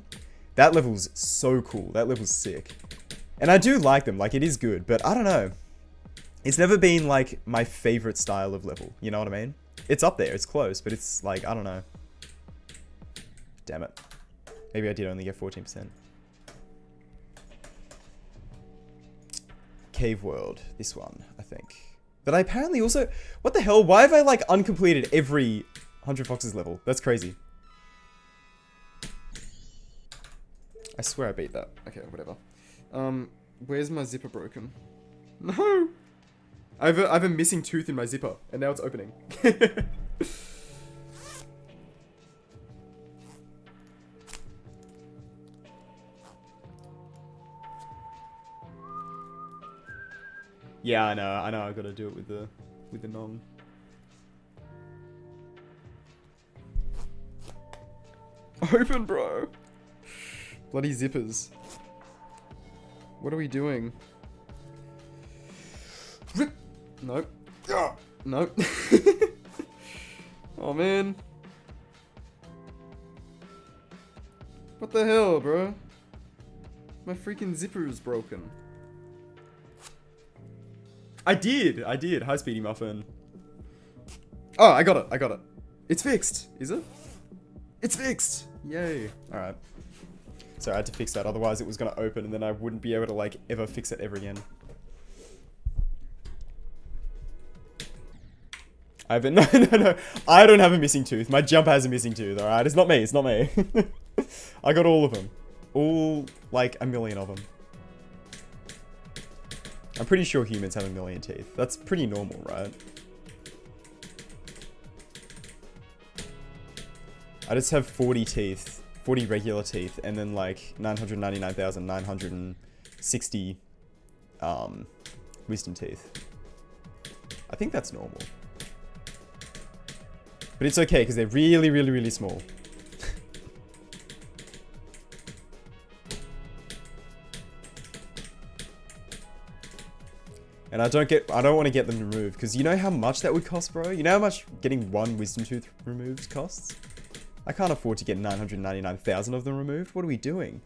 That level's so cool. That level's sick. And I do like them. Like, it is good. But I don't know. It's never been, like, my favorite style of level. You know what I mean? It's up there. It's close. But it's, like, I don't know. Damn it. Maybe I did only get 14%. Cave World. This one, I think. But I apparently also... What the hell? Why have I, like, uncompleted every 100 Foxes level? That's crazy. I swear I beat that. Okay, whatever. Where's my zipper broken? No! I have a missing tooth in my zipper, and now it's opening. Yeah, I know. I gotta do it with the nom. Open, bro. Bloody zippers. What are we doing? Rip. Nope. Nope. Oh man. What the hell, bro? My freaking zipper is broken. I did. Hi, Speedy Muffin. Oh, I got it. It's fixed. Is it? It's fixed. Yay. Alright. So I had to fix that. Otherwise, it was going to open and then I wouldn't be able to, like, ever fix it ever again. I haven't... No. I don't have a missing tooth. My jump has a missing tooth, alright? It's not me. I got all of them. All, like, a million of them. I'm pretty sure humans have a million teeth. That's pretty normal, right? I just have 40 teeth, 40 regular teeth, and then like 999,960 wisdom teeth. I think that's normal. But it's okay, because they're really, really, really small. And I don't want to get them removed, because you know how much that would cost, bro? You know how much getting one wisdom tooth removed costs? I can't afford to get 999,000 of them removed. What are we doing?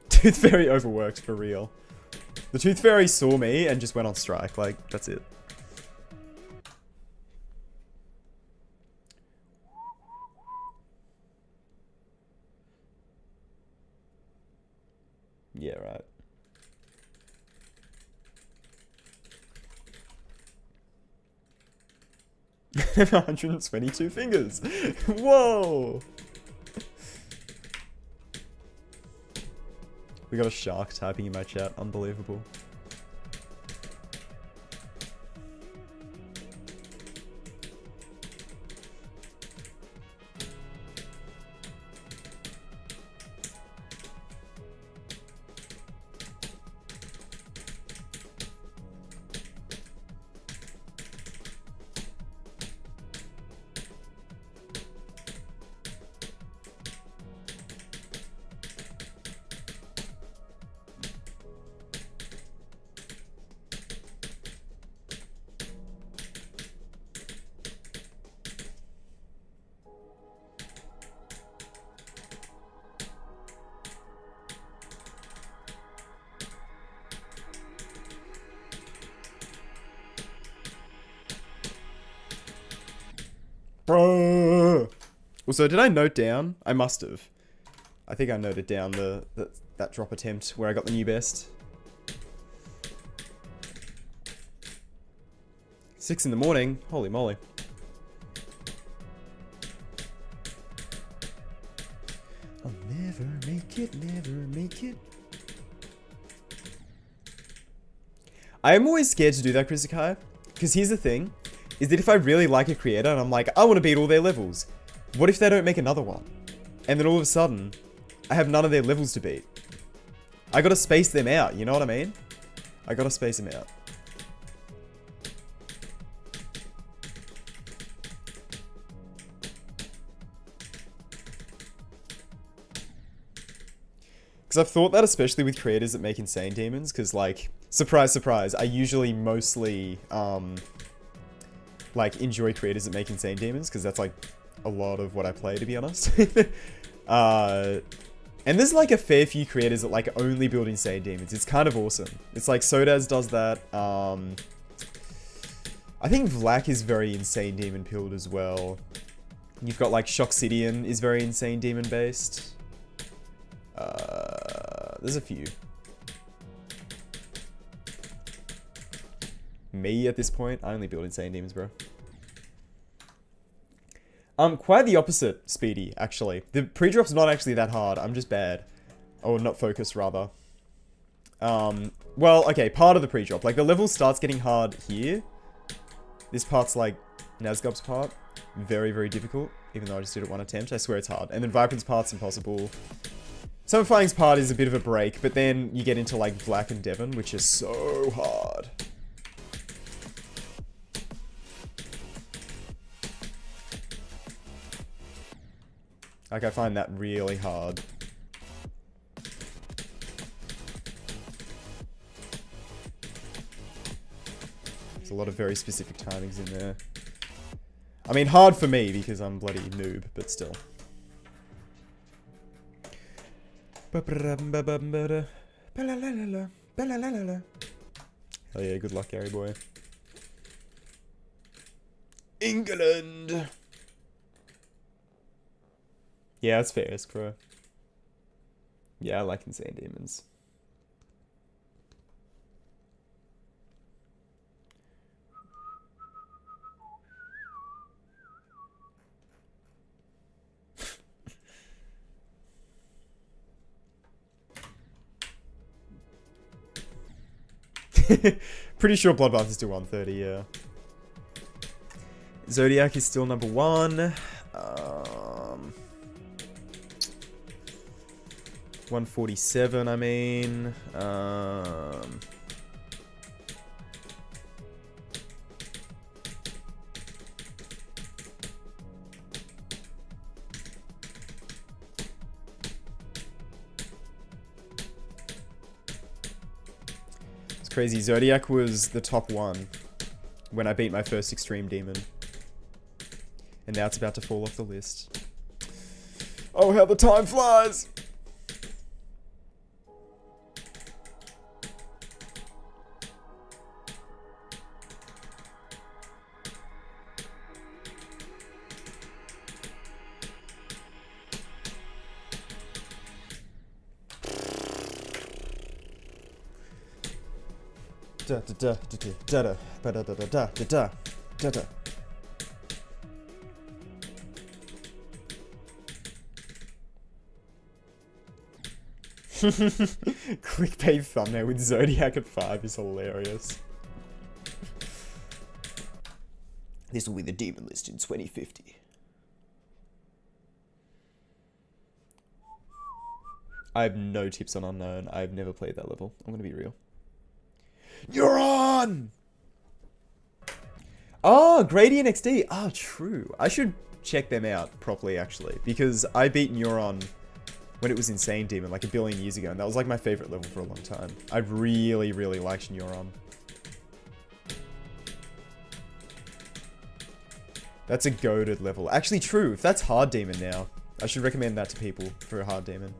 Tooth Fairy overworked, for real. The Tooth Fairy saw me and just went on strike. Like, that's it. Yeah, right. 122 fingers. Whoa. We got a shark typing in my chat. Unbelievable. Also, did I note down? I must have. I think I noted down that drop attempt where I got the new best. 6 in the morning. Holy moly. I'll never make it, never make it. I am always scared to do that, Krizakai. Because here's the thing, is that if I really like a creator and I'm like, I want to beat all their levels, what if they don't make another one? And then all of a sudden, I have none of their levels to beat. I gotta space them out, you know what I mean? I gotta space them out. Because I've thought that especially with creators that make insane demons, because like, surprise, surprise, I usually mostly, like, enjoy creators that make insane demons, because that's like a lot of what I play, to be honest. And there's like a fair few creators that like only build insane demons. It's kind of awesome. It's like Sodaz does that. I think Vlak is very insane demon pilled as well. You've got like Shoxidian is very insane demon based. There's a few. Me at this point, I only build insane demons, bro. Quite the opposite, Speedy, actually. The pre-drop's not actually that hard. I'm just bad. Or not focused, rather. Well, okay, part of the pre-drop. Like, the level starts getting hard here. This part's like Nazgub's part. Very, very difficult. Even though I just did it one attempt. I swear it's hard. And then Viprin's part's impossible. Summerflying's part is a bit of a break, but then you get into, like, Vlak and Devon, which is so hard. Like, I find that really hard. There's a lot of very specific timings in there. I mean, hard for me because I'm bloody noob, but still. Hell yeah, good luck, Gary boy. England! Yeah, that's fair, Crow. Yeah, I like insane demons. Pretty sure Bloodbath is still 130, yeah. Zodiac is still number 1. 147, I mean. It's crazy. Zodiac was the top 1 when I beat my first extreme demon. And now it's about to fall off the list. Oh, how the time flies! Clickbait thumbnail with Zodiac at 5 is hilarious. This will be the demon list in 2050. I have no tips on Unknown. I've never played that level. I'm gonna be real. You're on! Oh, Gradient XD. Ah, oh, true. I should check them out properly, actually. Because I beat Neuron when it was Insane Demon, like a billion years ago. And that was like my favorite level for a long time. I really, really liked Neuron. That's a goated level. Actually, true. If that's Hard Demon now, I should recommend that to people for a Hard Demon.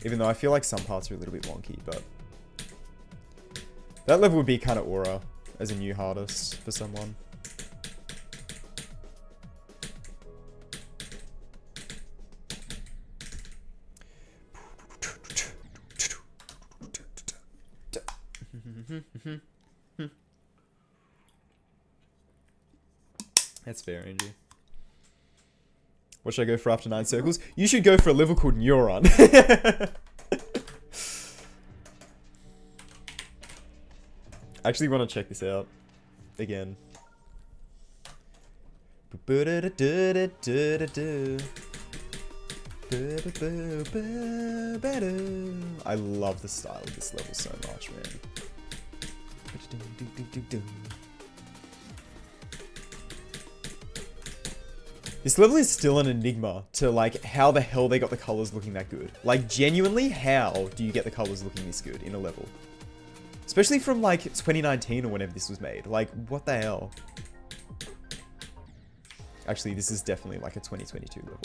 Even though I feel like some parts are a little bit wonky, but... that level would be kind of aura as a new hardest for someone. That's fair, Angie. What should I go for after 9 circles? You should go for a level called Neuron. I actually want to check this out again. I love the style of this level so much, man. This level is still an enigma to, like, how the hell they got the colors looking that good. Like, genuinely, how do you get the colors looking this good in a level? Especially from, like, 2019 or whenever this was made. Like, what the hell? Actually, this is definitely, like, a 2022 level.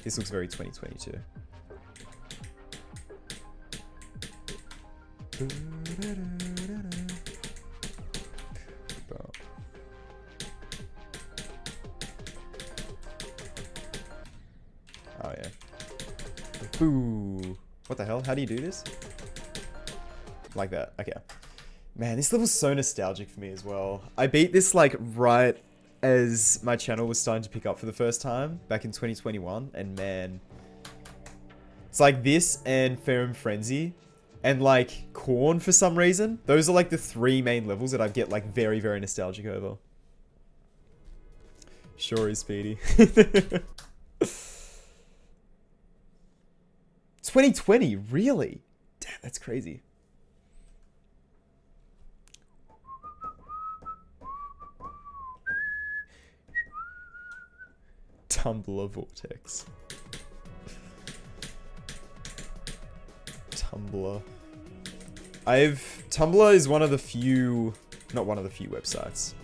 This looks very 2022. Oh, yeah. Boo. What the hell? How do you do this? Like that. Okay. Man, this level's so nostalgic for me as well. I beat this, like, right as my channel was starting to pick up for the first time back in 2021. And, man, it's like this and Ferrum Frenzy and, like, Corn for some reason. Those are, like, the 3 main levels that I get, like, very, very nostalgic over. Sure is, Speedy. 2020, really? Damn, that's crazy. Tumblr Vortex. Tumblr. Tumblr is one of the few, not one of the few websites.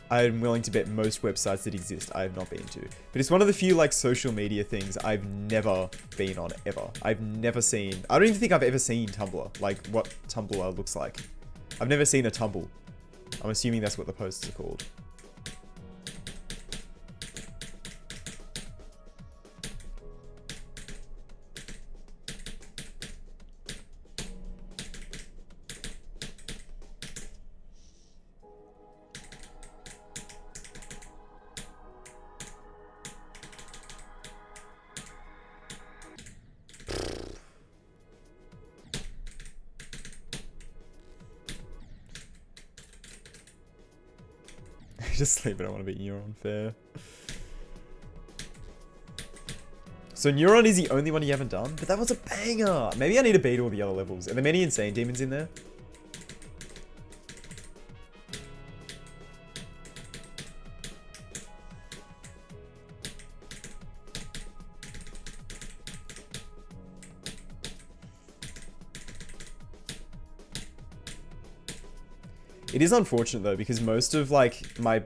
I'm willing to bet most websites that exist I have not been to. But it's one of the few, like, social media things I've never been on, ever. I've never seen... I don't even think I've ever seen Tumblr. Like, what Tumblr looks like. I've never seen a tumble. I'm assuming that's what the posts are called. Just sleep, I don't want to be Neuron, fair. So Neuron is the only one you haven't done? But that was a banger! Maybe I need to beat all the other levels. Are there many insane demons in there? It is unfortunate though, because most of, like, my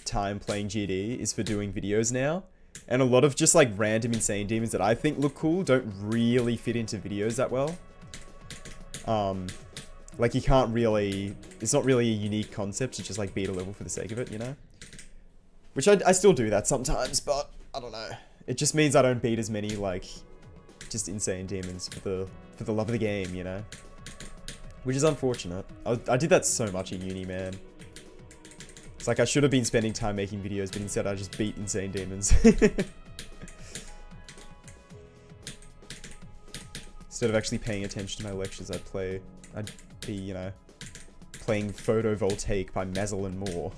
time playing GD is for doing videos now. And a lot of just, like, random insane demons that I think look cool don't really fit into videos that well. Like, you can't really... It's not really a unique concept to just, like, beat a level for the sake of it, you know? Which I still do that sometimes, but I don't know. It just means I don't beat as many, like, just insane demons for the love of the game, you know? Which is unfortunate. I did that so much in uni, man. It's like I should have been spending time making videos, but instead I just beat insane demons. Instead of actually paying attention to my lectures, I'd be, you know, playing Photovoltaic by Mazel and Moore.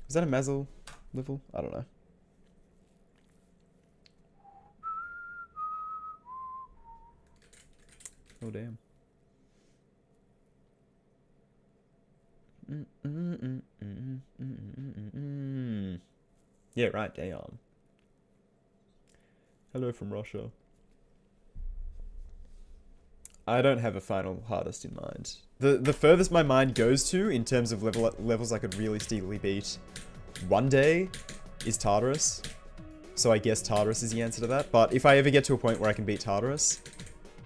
Was that a Mazel level? I don't know. Oh, damn. Yeah, right, damn. Hello from Russia. I don't have a final hardest in mind. The furthest my mind goes to, in terms of levels I could realistically beat one day, is Tartarus. So I guess Tartarus is the answer to that. But if I ever get to a point where I can beat Tartarus,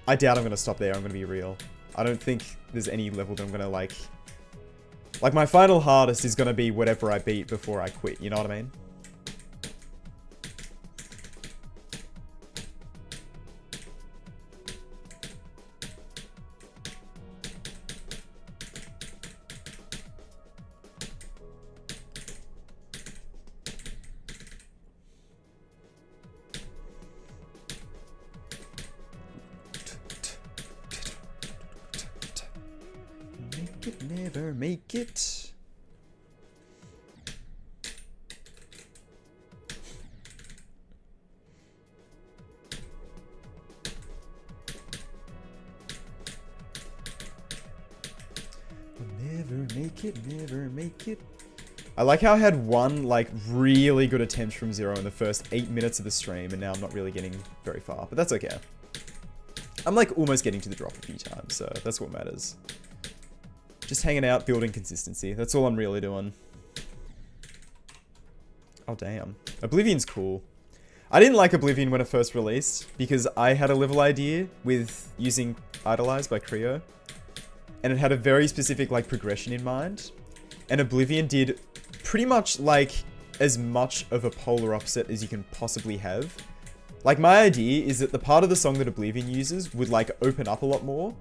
I doubt I'm going to stop there. I'm going to be real. I don't think there's any level that I'm going to, like... Like, my final hardest is going to be whatever I beat before I quit. You know what I mean? it, never make it. Never make it, never make it. I like how I had one, like, really good attempt from zero in the first 8 minutes of the stream, and now I'm not really getting very far, but that's okay. I'm, like, almost getting to the drop a few times, so that's what matters. Just hanging out, building consistency. That's all I'm really doing. Oh, damn. Oblivion's cool. I didn't like Oblivion when it first released, because I had a level idea with using Idolize by Creo, and it had a very specific, like, progression in mind. And Oblivion did pretty much, like, as much of a polar opposite as you can possibly have. Like, my idea is that the part of the song that Oblivion uses would, like, open up a lot more.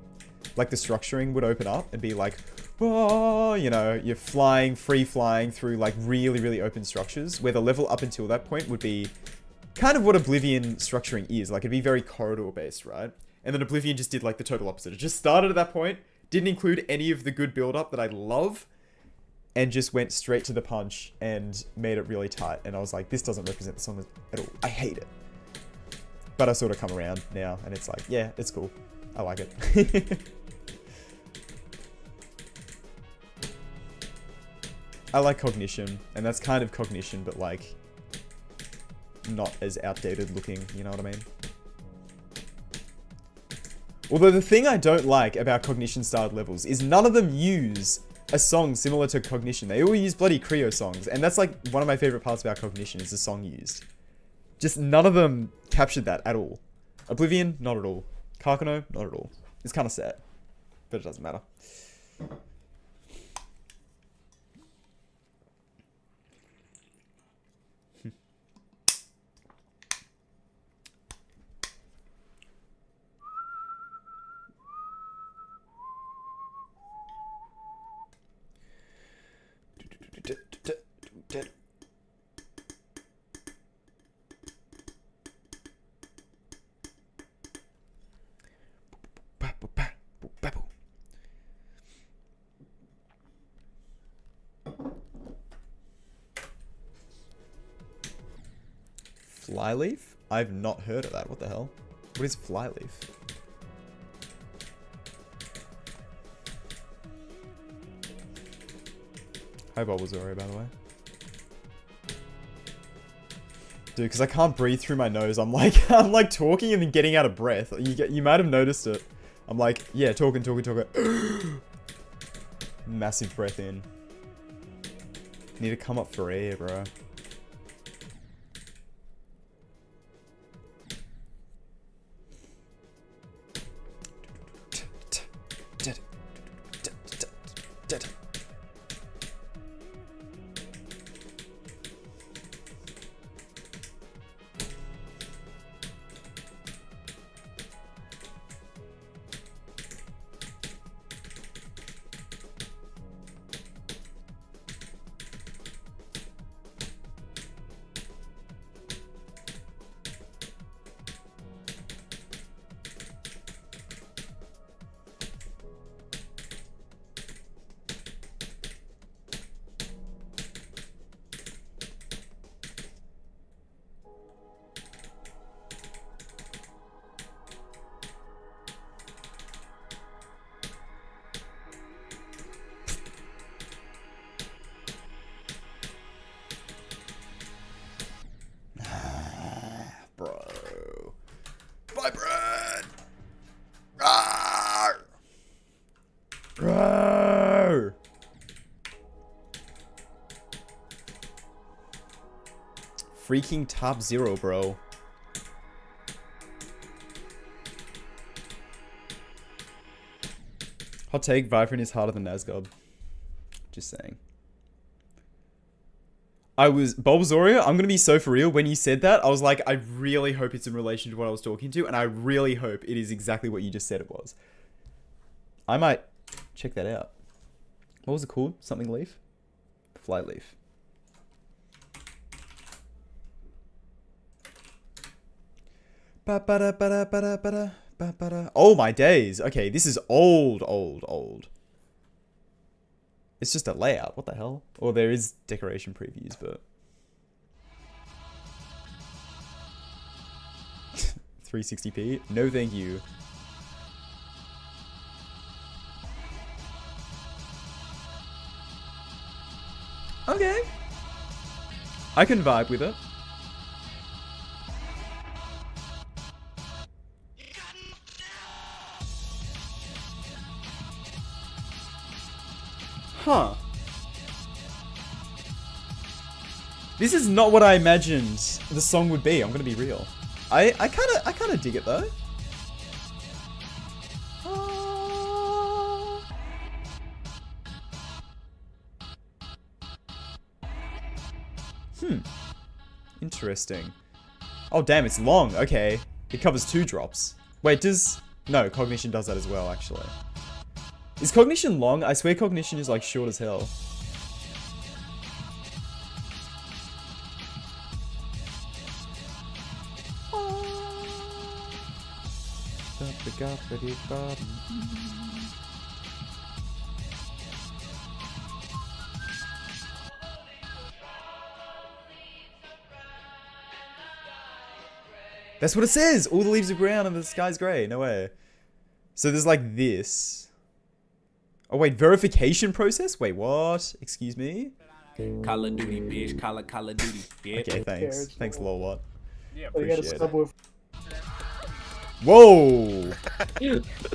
Like, the structuring would open up and be like, oh, you know, you're flying, free flying through, like, really, really open structures, where the level up until that point would be kind of what Oblivion structuring is. Like, it'd be very corridor-based, right? And then Oblivion just did, like, the total opposite. It just started at that point, didn't include any of the good build-up that I love, and just went straight to the punch and made it really tight. And I was like, this doesn't represent the song at all. I hate it. But I sort of come around now, and it's like, yeah, it's cool. I like it. I like Cognition, and that's kind of Cognition, but like, not as outdated looking, you know what I mean? Although the thing I don't like about Cognition-styled levels is none of them use a song similar to Cognition. They all use bloody Creo songs, and that's like one of my favorite parts about Cognition is the song used. Just none of them captured that at all. Oblivion, not at all. Karkano, not at all. It's kind of sad, but it doesn't matter. Flyleaf? I've not heard of that. What the hell? What is Flyleaf? Hi, Bulbasaur, by the way. Dude, because I can't breathe through my nose. I'm like talking and then getting out of breath. You might have noticed it. I'm like, yeah, talking. Massive breath in. Need to come up for air, bro. Bro. Viprin! Rawr! Rawr! Freaking top 0, bro. Hot take, Viprin is harder than Nazgob. Just saying. Bulbasaur, I'm gonna be so for real. When you said that, I was like, I really hope it's in relation to what I was talking to, and I really hope it is exactly what you just said it was. I might check that out. What was it called? Something leaf? Flyleaf. Oh my days. Okay, this is old. It's just a layout. What the hell? Or there is decoration previews, but 360p? No, thank you. Okay. I can vibe with it. Huh. This is not what I imagined the song would be. I'm gonna be real. I kind of dig it though. Interesting. Oh damn, it's long. Okay, it covers 2 drops. Wait, no, Cognition does that as well. Actually, is Cognition long? I swear Cognition is like short as hell. That's what it says! All the leaves are brown and the sky's grey. No way. So there's like this. Oh wait, verification process? Wait, what? Excuse me?
Call of Duty, bitch. Call of Duty, bitch.
Okay, thanks. Thanks, Lolwat.
Yeah,
Appreciate it. Whoa!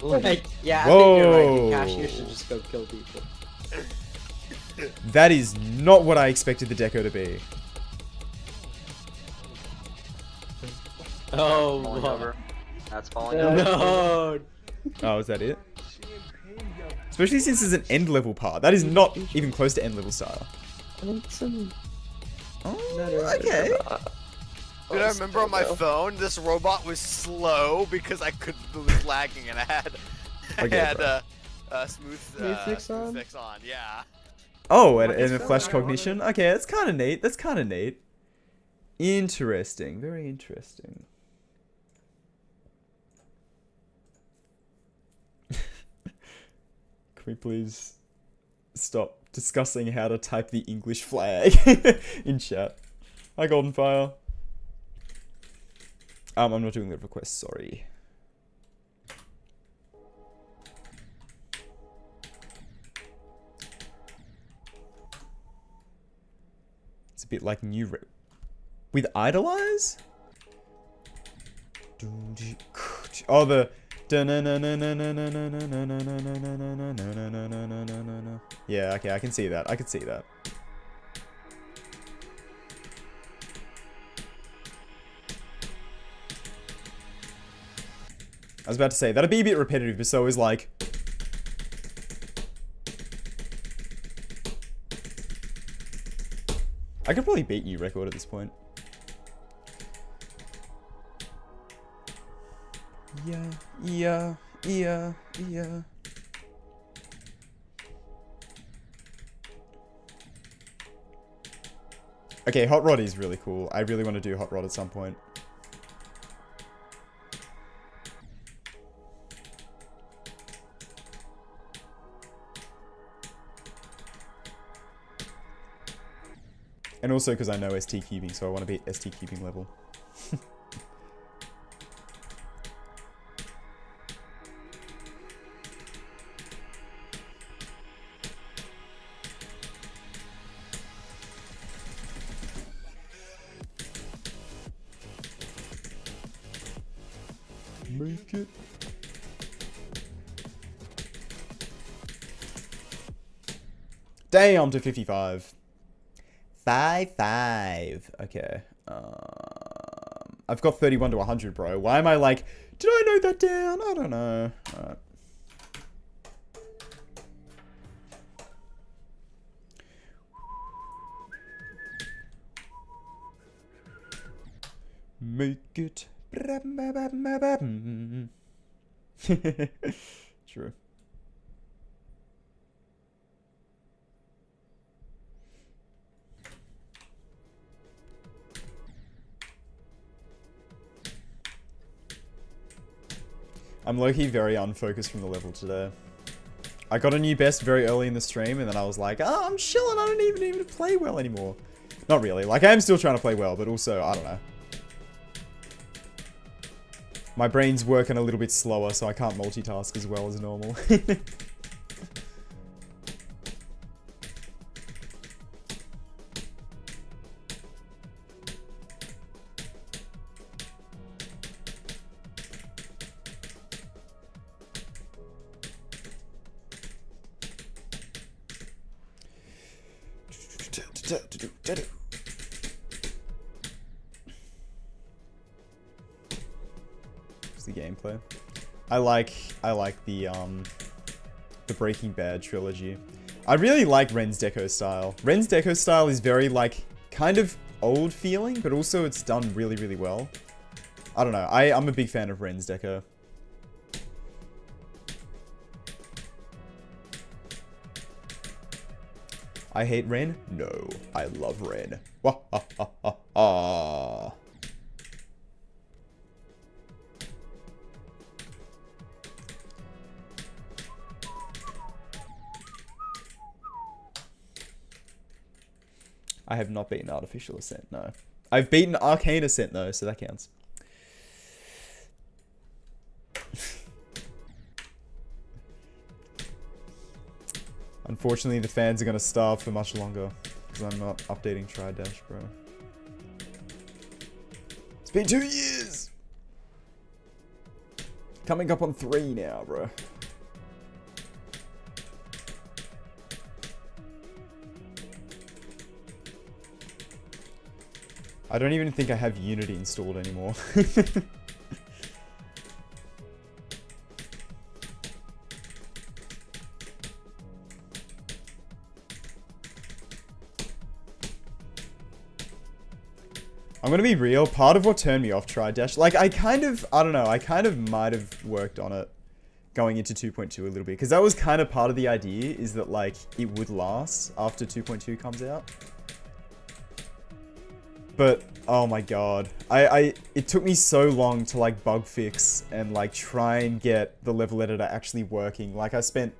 Like, yeah, I
Whoa.
think you're right. Cashier should just go kill people.
That is not what I expected the deco to be.
Oh,
Falling over. That's falling
no.
over.
Oh, is that it? Especially since there's an end level part. That is not even close to end level style. Oh, okay.
Dude, I remember on my phone, this robot was slow because it was lagging, and I had smooth fix on. Yeah.
Oh, and a flash cognition. Okay, that's kind of neat. That's kind of neat. Interesting. Very interesting. Can we please stop discussing how to type the English flag in chat? Hi, Goldenfire. I'm not doing the request, sorry. It's a bit like new with Idolize? Oh, the yeah, okay, I can see that. I can see that. I was about to say, that'd be a bit repetitive, but so is like... I could probably beat you record at this point. Yeah. Okay, Hot Rod is really cool. I really want to do Hot Rod at some point. And also because I know ST cubing, so I want to be at ST cubing level. Make it. Damn, to 55. 5. Okay. I've got 31 to 100, bro. Why am I like, did I note that down? I don't know. Alright. Make it. True. I'm low-key very unfocused from the level today. I got a new best very early in the stream, and then I was like, oh, I'm chilling, I don't even play well anymore. Not really, like I am still trying to play well, but also, I don't know. My brain's working a little bit slower, so I can't multitask as well as normal. The gameplay. I like the Breaking Bad trilogy. I really like Ren's deco style. Ren's deco style is very like kind of old feeling, but also it's done really, really well. I don't know. I'm a big fan of Ren's deco. I hate Ren? No, I love Ren. Wah, ha, ha, ha, ha. I have not beaten Artificial Ascent, no. I've beaten Arcane Ascent though, so that counts. Unfortunately, the fans are going to starve for much longer, because I'm not updating Tride Dash, bro. It's been 2 years! Coming up on 3 now, bro. I don't even think I have Unity installed anymore. I'm gonna be real, part of what turned me off Tride Dash, like I don't know, I kind of might have worked on it going into 2.2 a little bit, because that was kind of part of the idea, is that like, it would last after 2.2 comes out. But, oh my god, it took me so long to like bug fix and like try and get the level editor actually working. Like I spent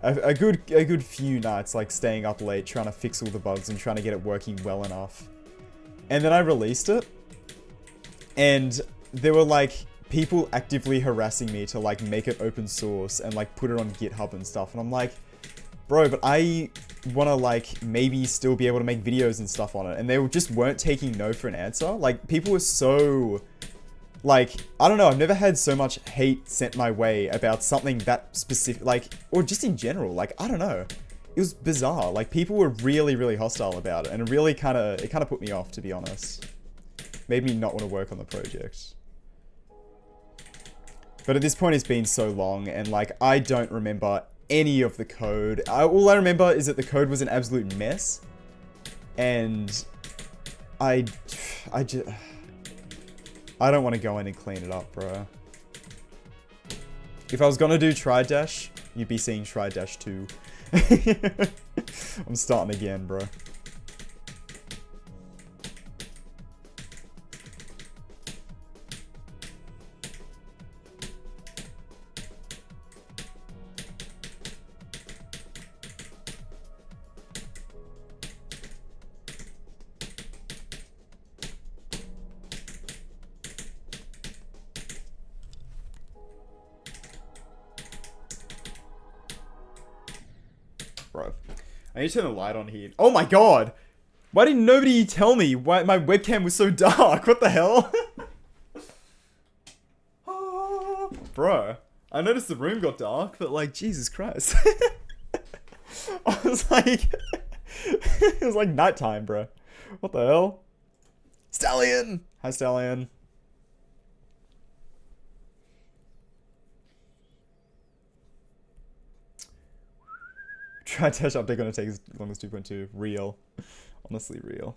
a good few nights like staying up late trying to fix all the bugs and trying to get it working well enough. And then I released it, and there were like people actively harassing me to like make it open source and like put it on GitHub and stuff. And I'm like, bro, but I want to like maybe still be able to make videos and stuff on it. And they just weren't taking no for an answer. Like people were so like, I don't know, I've never had so much hate sent my way about something that specific, like, or just in general, like, I don't know. It was bizarre. Like people were really, really hostile about it, and it really kind of put me off, to be honest. Made me not want to work on the project. But at this point, it's been so long, and like I don't remember any of the code. All I remember is that the code was an absolute mess, and I don't want to go in and clean it up, bro. If I was gonna do Tride Dash, you'd be seeing Tride Dash 2. I'm starting again, bro. Bro, I need to turn the light on here. Oh my god! Why didn't nobody tell me why my webcam was so dark? What the hell? Bro, I noticed the room got dark, but like, Jesus Christ. I was like, it was like nighttime, bro. What the hell? Stallion! Hi, Stallion. Tride Dash update gonna take as long as 2.2. Real. Honestly, real.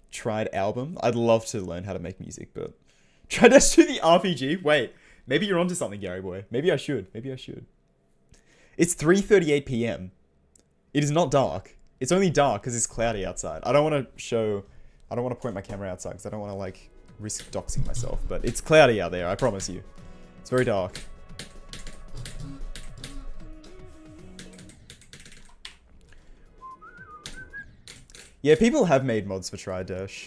Tride album. I'd love to learn how to make music, but Tride Dash to the RPG? Wait, maybe you're onto something, Gary boy. Maybe I should. Maybe I should. It's 3:38 PM. It is not dark. It's only dark because it's cloudy outside. I don't want to point my camera outside because I don't want to like risk doxing myself, but it's cloudy out there, I promise you. It's very dark. Yeah, people have made mods for Tride Dash.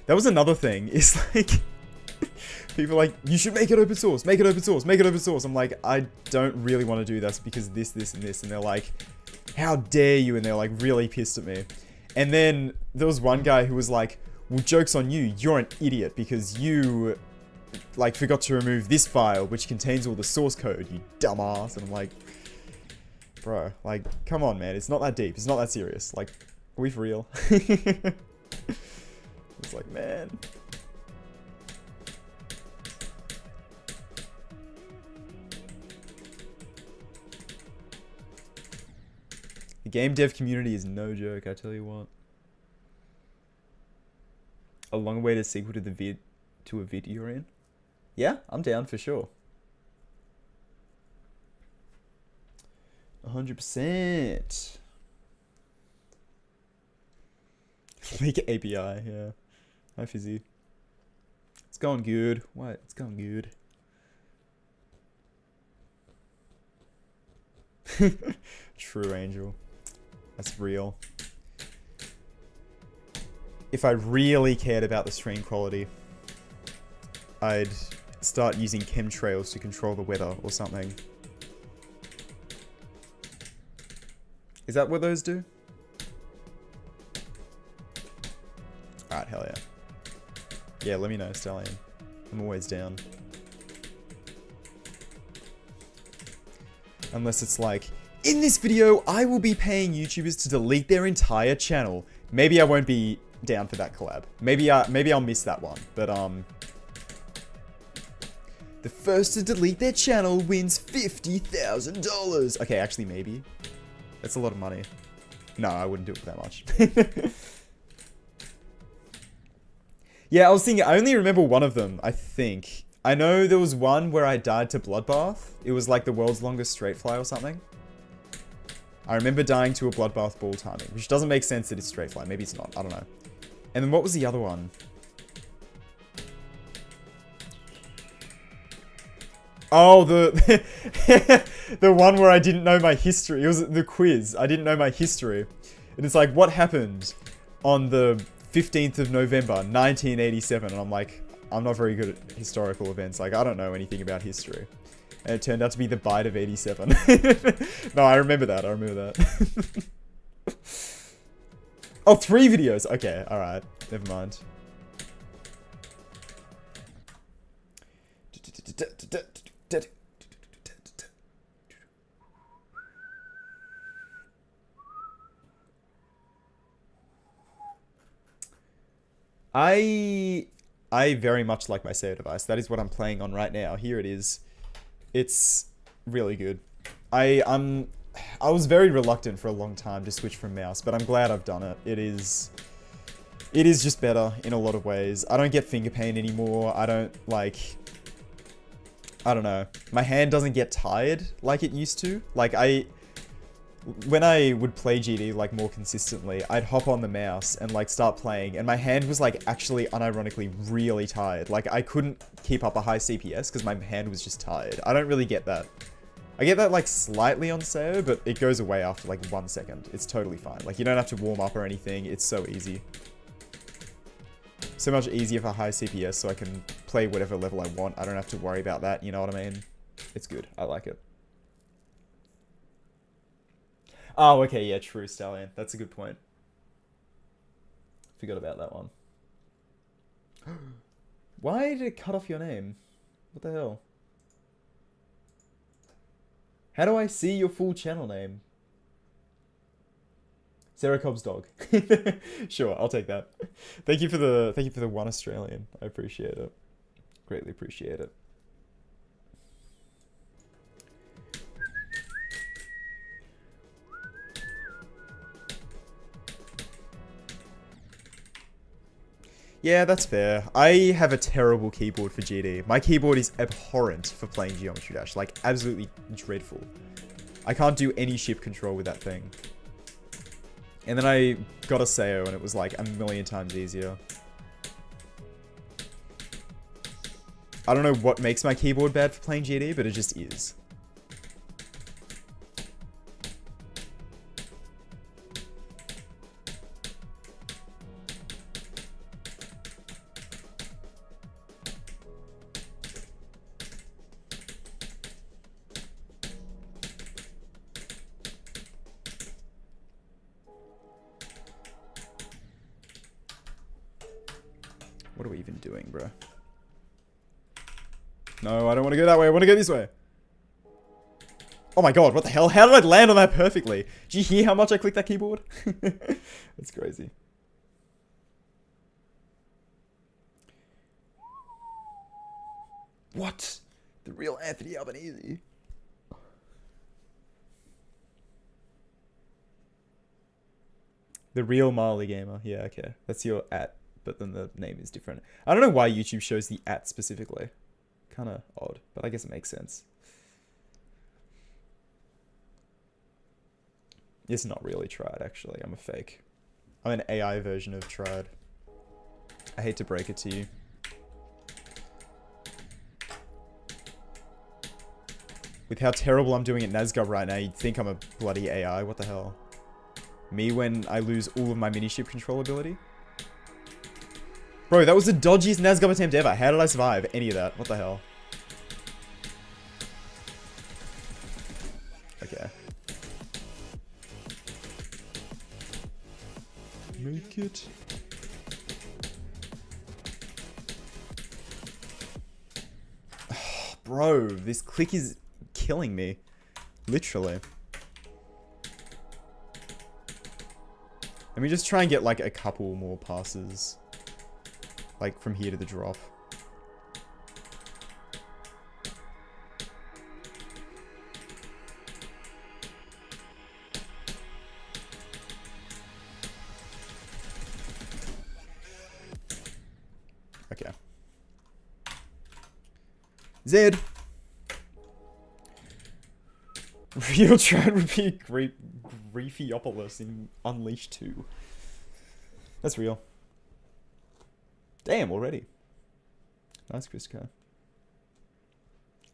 That was another thing. It's like people are like, you should make it open source, make it open source, make it open source. I'm like, I don't really want to do this because this, and this. And they're like, how dare you? And they're like really pissed at me. And then there was one guy who was like, well, joke's on you. You're an idiot because you like forgot to remove this file which contains all the source code, you dumbass. And I'm like, bro, like, come on, man. It's not that deep. It's not that serious. Like, are we for real? It's like, man. The game dev community is no joke, I tell you what. A long way to sequel to a vid you're in. Yeah, I'm down for sure. 100%. Make it API, yeah. Hi, Fizzy. It's going good. What? It's going good. True, Angel. That's real. If I really cared about the stream quality, I'd start using chemtrails to control the weather or something. Is that what those do? Alright, hell yeah. Yeah, let me know, Stallion. I'm always down. Unless it's like, in this video, I will be paying YouTubers to delete their entire channel. Maybe I won't be down for that collab. Maybe I'll miss that one. But, the first to delete their channel wins $50,000. Okay, actually, maybe. That's a lot of money. No, I wouldn't do it for that much. Yeah, I was thinking, I only remember one of them, I think. I know there was one where I died to Bloodbath. It was like the world's longest straight fly or something. I remember dying to a Bloodbath ball timing, which doesn't make sense that it's straight fly. Maybe it's not, I don't know. And then what was the other one? Oh, the the one where I didn't know my history. It was the quiz. I didn't know my history. And it's like, what happened on the 15th of November, 1987? And I'm like, I'm not very good at historical events. Like, I don't know anything about history. And it turned out to be the bite of 87. No, I remember that. I remember that. Oh, 3 videos. Okay, alright. Never mind. I very much like my Sayo device. That is what I'm playing on right now. Here it is. It's really good. I was very reluctant for a long time to switch from mouse, but I'm glad I've done it. It is just better in a lot of ways. I don't get finger pain anymore. I don't know. My hand doesn't get tired like it used to. Like when I would play GD like more consistently, I'd hop on the mouse and like start playing, and my hand was like actually unironically really tired. Like I couldn't keep up a high CPS because my hand was just tired. I don't really get that. I get that like slightly on Sayo, but it goes away after like 1 second. It's totally fine. Like you don't have to warm up or anything. It's so easy. So much easier for high CPS so I can play whatever level I want. I don't have to worry about that, you know what I mean? It's good. I like it. Oh, okay, yeah, true, Stallion. That's a good point. Forgot about that one. Why did it cut off your name? What the hell? How do I see your full channel name? Sarah Cobb's dog. Sure, I'll take that. Thank you for the 1 Australian. I appreciate it. Greatly appreciate it. Yeah, that's fair. I have a terrible keyboard for GD. My keyboard is abhorrent for playing Geometry Dash. Like, absolutely dreadful. I can't do any ship control with that thing. And then I got a Sayo and it was like a million times easier. I don't know what makes my keyboard bad for playing GD, but it just is. What are we even doing, bro? No, I don't want to go that way. I want to go this way. Oh my god, what the hell? How did I land on that perfectly? Did you hear how much I clicked that keyboard? That's crazy. What? The real Anthony Albanese. The real Marley Gamer. Yeah, okay. That's your @ but then the name is different. I don't know why YouTube shows the @ specifically. Kind of odd, but I guess it makes sense. It's not really Tride, actually. I'm a fake. I'm an AI version of Tride. I hate to break it to you. With how terrible I'm doing at Nazgub right now, you'd think I'm a bloody AI. What the hell? Me when I lose all of my mini-ship control ability? Bro, that was the dodgiest Nazgub attempt ever. How did I survive any of that? What the hell? Okay. Make it. Oh, bro, this click is killing me. Literally. Let me just try and get like a couple more passes. Like from here to the drop. Okay. Zed. Real Tride would be Griefiopolis in Unleashed 2. That's real. Damn, already. Nice, Crisco.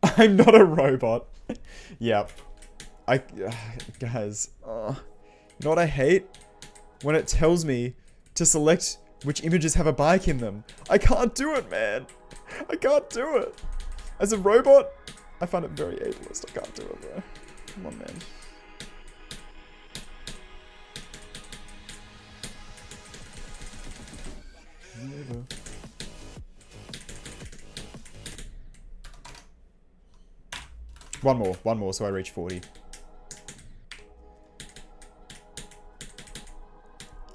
I'm not a robot. Yep. Guys. You know what I hate? When it tells me to select which images have a bike in them. I can't do it, man. I can't do it. As a robot, I find it very ableist. I can't do it, bro. Come on, man. Never. One more, so I reach 40.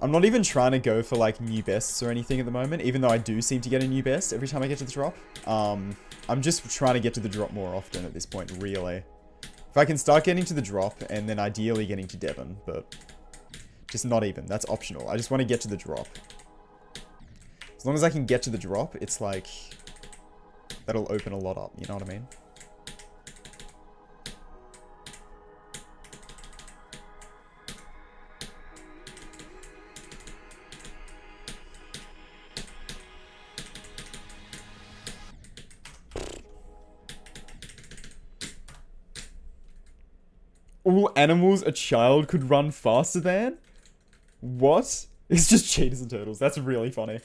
I'm not even trying to go for like new bests or anything at the moment, even though I do seem to get a new best every time I get to the drop. I'm just trying to get to the drop more often at this point, really. If I can start getting to the drop and then ideally getting to Devon, but just not even. That's optional. I just want to get to the drop. As long as I can get to the drop, it's like that'll open a lot up, you know what I mean? All animals a child could run faster than? What? It's just cheetahs and turtles. That's really funny.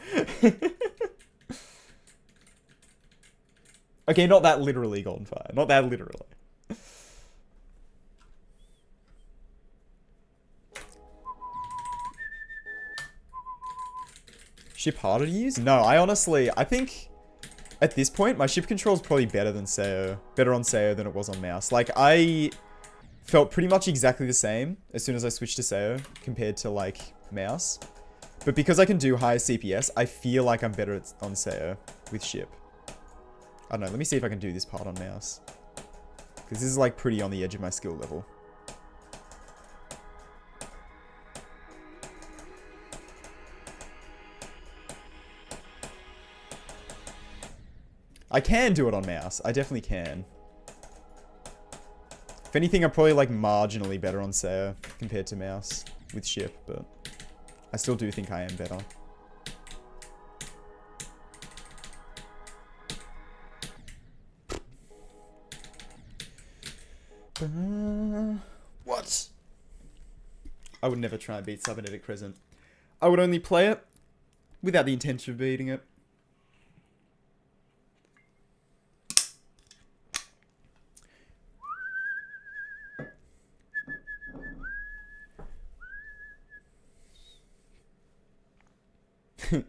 Okay, not that literally, Goldenfire. Not that literally. Ship harder to use? No, I think at this point, my ship control is probably better than Sayo. Better on Sayo than it was on mouse. Like, I felt pretty much exactly the same as soon as I switched to Sayo compared to, like, mouse. But because I can do higher CPS, I feel like I'm better on Sayo with ship. I don't know, let me see if I can do this part on mouse. Because this is, like, pretty on the edge of my skill level. I can do it on mouse. I definitely can. If anything, I'm probably like marginally better on Sayo compared to mouse with ship, but I still do think I am better. What? I would never try and beat Cybernetic Crescent. I would only play it without the intention of beating it.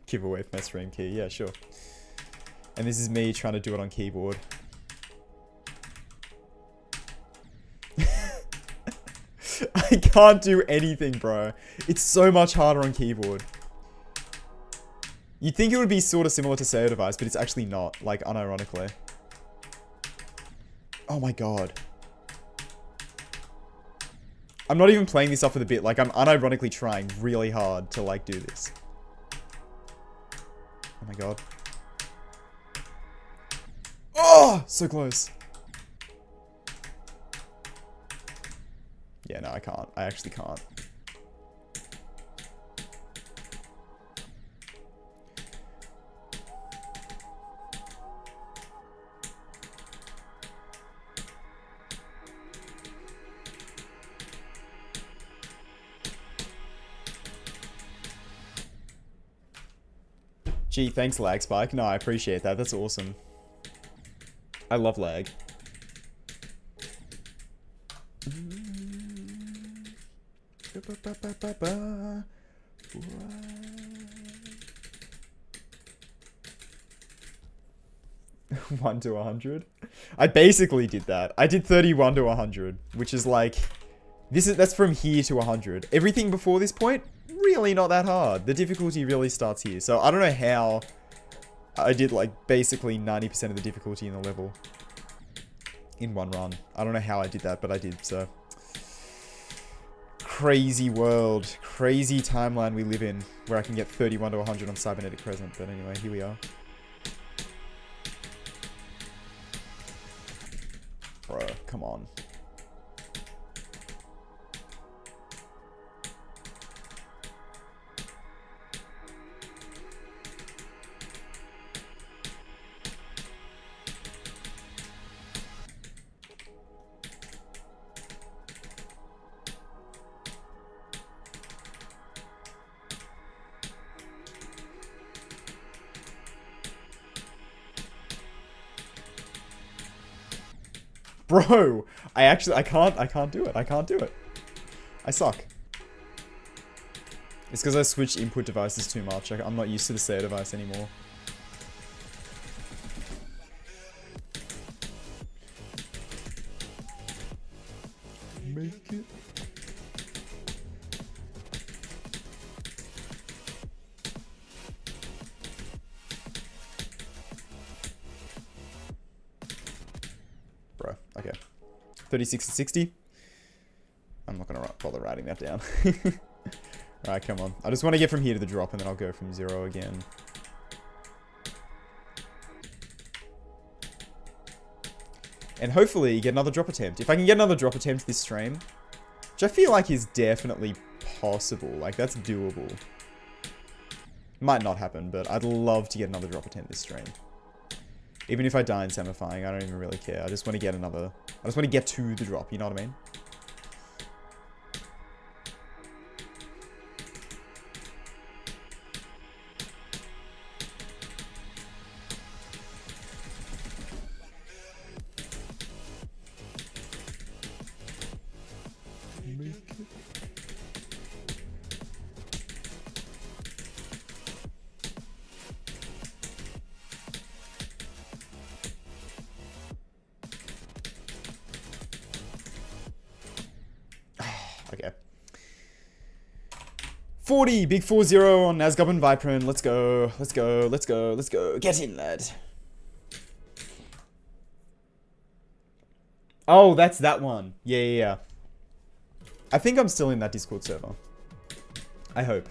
Give away from my stream key, yeah, sure. And this is me trying to do it on keyboard. I can't do anything, bro. It's so much harder on keyboard. You'd think it would be sort of similar to Sayo device, but it's actually not, like, unironically. Oh my god. I'm not even playing this off with a bit, like, I'm unironically trying really hard to, like, do this. Oh my god. Oh! So close. Yeah, no, I can't. I actually can't. Gee, thanks, Lag Spike. No, I appreciate that. That's awesome. I love lag. One to 100. I basically did that. I did 31 to 100, which is like, that's from here to 100. Everything before this point, really not that hard. The difficulty really starts here. So I don't know how I did like basically 90% of the difficulty in the level in one run. I don't know how I did that, but I did. So crazy world, crazy timeline we live in, where I can get 31 to 100 on Cybernetic Crescent. But anyway, here we are. Bro, come on. Bro, I can't do it. I can't do it. I suck. It's because I switched input devices too much. I'm not used to the Sayo device anymore. Make it. Bro, okay. 36 to 60. I'm not gonna bother writing that down. Alright, come on. I just want to get from here to the drop and then I'll go from 0 again. And hopefully get another drop attempt. If I can get another drop attempt this stream, which I feel like is definitely possible. Like, that's doable. Might not happen, but I'd love to get another drop attempt this stream. Even if I die in semifying, I don't even really care. I just want to get another... I just want to get to the drop, you know what I mean? Okay. 40, big 4-0 on Nazgub and Viprin. Let's go, let's go, let's go, let's go. Get in, lad. Oh, that's that one. Yeah. I think I'm still in that Discord server. I hope.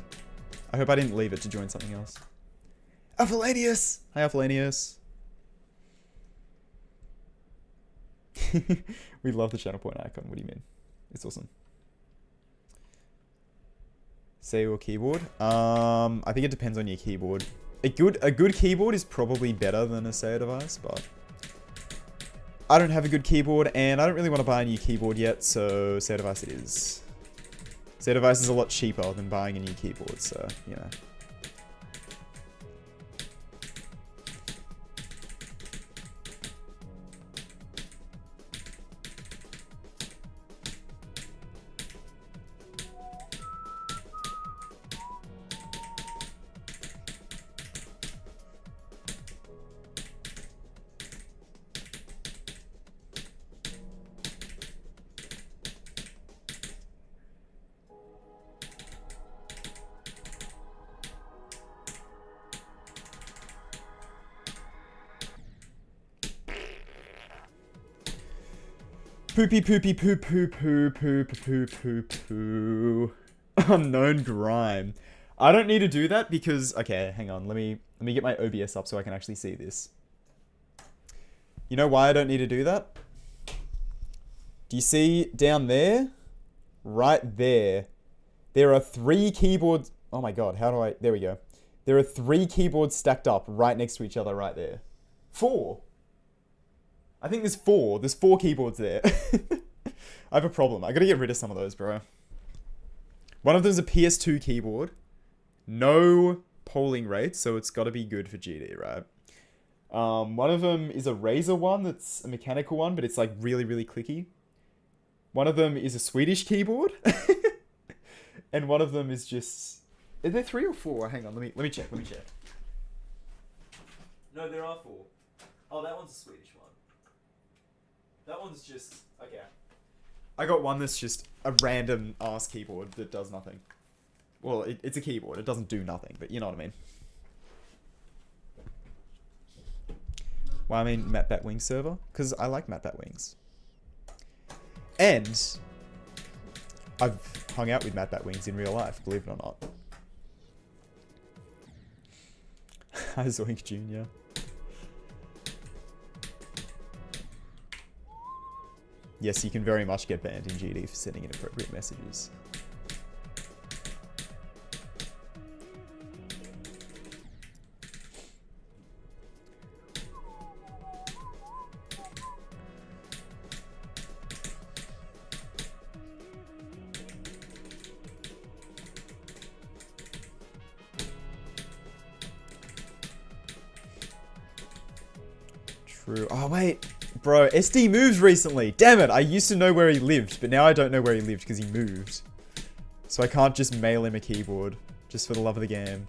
I hope I didn't leave it to join something else. Alphalanius! Hi, Alphalanius. We love the channel point icon. What do you mean? It's awesome. Sayo keyboard. I think it depends on your keyboard. A good keyboard is probably better than a Sayo device, but I don't have a good keyboard and I don't really want to buy a new keyboard yet, so Sayo device it is. Sayo device is a lot cheaper than buying a new keyboard, so you know. Poopy poopy poo poo poo poo poo poo poo. Unknown grime. I don't need to do that because okay, hang on. Let me get my OBS up so I can actually see this. You know why I don't need to do that? Do you see down there? Right there. There are 3 keyboards. Oh my god, how do I... There we go. There are 3 keyboards stacked up right next to each other right there. 4. I think there's 4. There's 4 keyboards there. I have a problem. I gotta get rid of some of those, bro. One of them's a PS2 keyboard. No polling rate, so it's gotta be good for GD, right? One of them is a Razer one that's a mechanical one, but it's like really, really clicky. One of them is a Swedish keyboard. And one of them is just... Are there 3 or 4? Hang on, let me check, No, there are 4. Oh, that one's a Swedish one. That one's just... Okay. I got one that's just a random ass keyboard that does nothing. Well, it's a keyboard. It doesn't do nothing, but you know what I mean. Why I mean Matt Batwings server? Because I like Matt Batwings. And I've hung out with Matt Batwings in real life, believe it or not. Hi, Zoink Jr. Yes, you can very much get banned in GD for sending inappropriate messages. True. Oh, wait. Bro, SD moved recently. Damn it, I used to know where he lived, but now I don't know where he lived because he moved. So I can't just mail him a keyboard, just for the love of the game.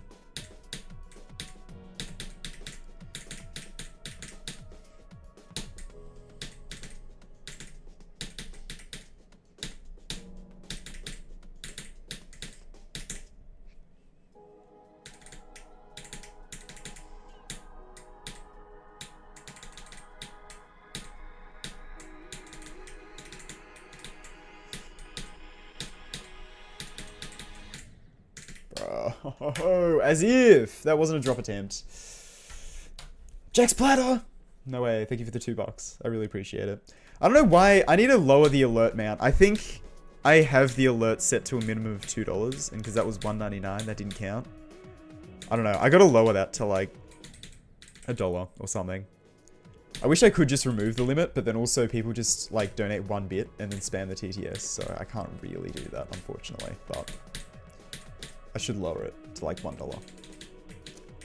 Oh, as if that wasn't a drop attempt. Jack's platter. No way. Thank you for the $2. I really appreciate it. I don't know why. I need to lower the alert amount. I think I have the alert set to a minimum of $2, and because that was $1.99, that didn't count. I don't know. I gotta lower that to like $1 or something. I wish I could just remove the limit, but then also people just like donate 1 bit and then spam the TTS, so I can't really do that, unfortunately. But I should lower it to like $1.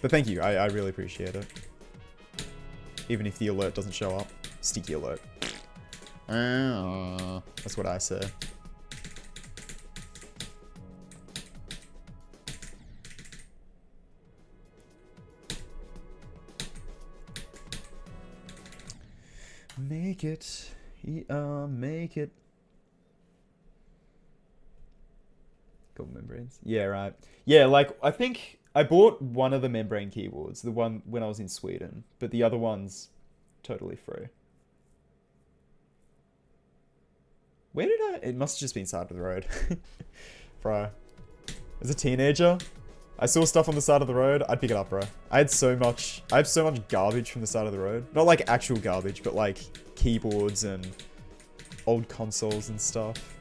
But thank you, I really appreciate it. Even if the alert doesn't show up. Sticky alert. That's what I say. Make it. Make it. Gold membranes. Yeah, right. Yeah, like, I think I bought one of the membrane keyboards, the one when I was in Sweden, but the other one's totally free. Where did I... It must have just been side of the road. Bro. As a teenager, I saw stuff on the side of the road, I'd pick it up, bro. I have so much garbage from the side of the road. Not like actual garbage, but like keyboards and old consoles and stuff.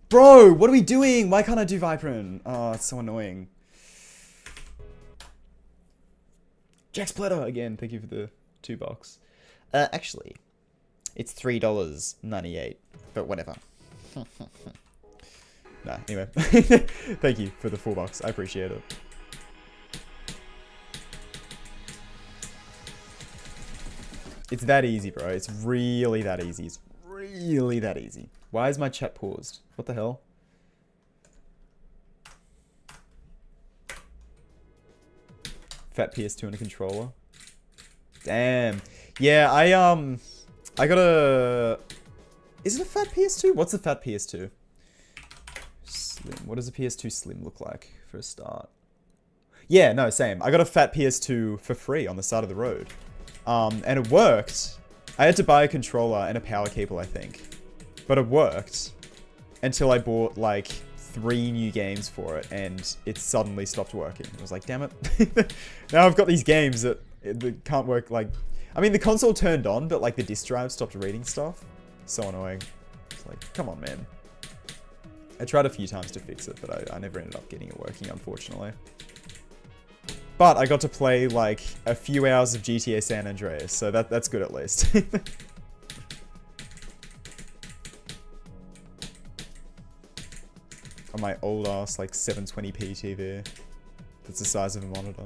Bro, what are we doing? Why can't I do Viprin? Oh, it's so annoying. Jack Splitter again. Thank you for the $2. Actually, it's $3.98, but whatever. Nah, anyway. Thank you for the $4. I appreciate it. It's that easy, bro. It's really that easy. It's really that easy. Why is my chat paused? What the hell? Fat PS2 and a controller. Damn. Yeah, I got a... Is it a fat PS2? What's a fat PS2? Slim. What does a PS2 Slim look like for a start? Yeah, no, same. I got a fat PS2 for free on the side of the road. And it worked. I had to buy a controller and a power cable, I think. But it worked until I bought like 3 new games for it and it suddenly stopped working. I was like, damn it. Now I've got these games that can't work. Like, I mean, the console turned on, but like the disk drive stopped reading stuff. So annoying. It's like, come on, man. I tried a few times to fix it, but I never ended up getting it working, unfortunately. But I got to play like a few hours of GTA San Andreas, so that's good at least. On my old ass like 720p TV. That's the size of a monitor.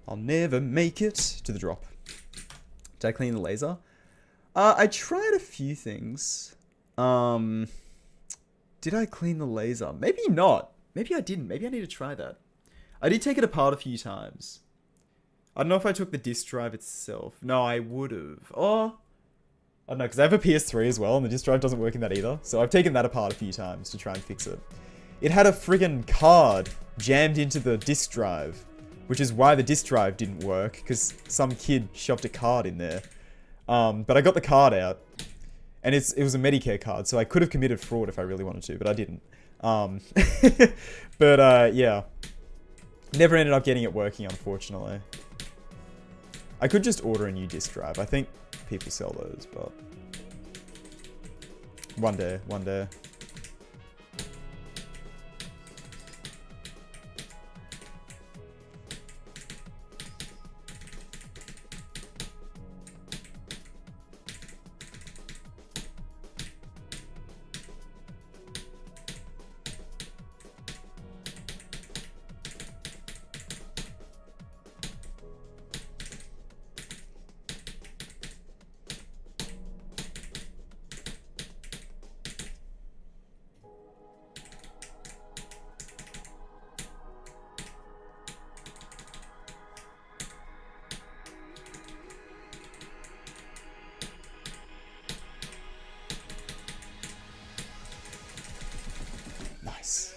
I'll never make it to the drop. Did I clean the laser? I tried a few things. Did I clean the laser? Maybe not. Maybe I didn't. Maybe I need to try that. I did take it apart a few times. I don't know if I took the disk drive itself. No, I would have. Or, I don't know, because I have a PS3 as well, and the disk drive doesn't work in that either. So I've taken that apart a few times to try and fix it. It had a friggin' card jammed into the disk drive, which is why the disk drive didn't work, because some kid shoved a card in there. But I got the card out, and it was a Medicare card, so I could have committed fraud if I really wanted to, but I didn't. Yeah. Never ended up getting it working, unfortunately. I could just order a new disk drive. I think people sell those, but... One day. Nice.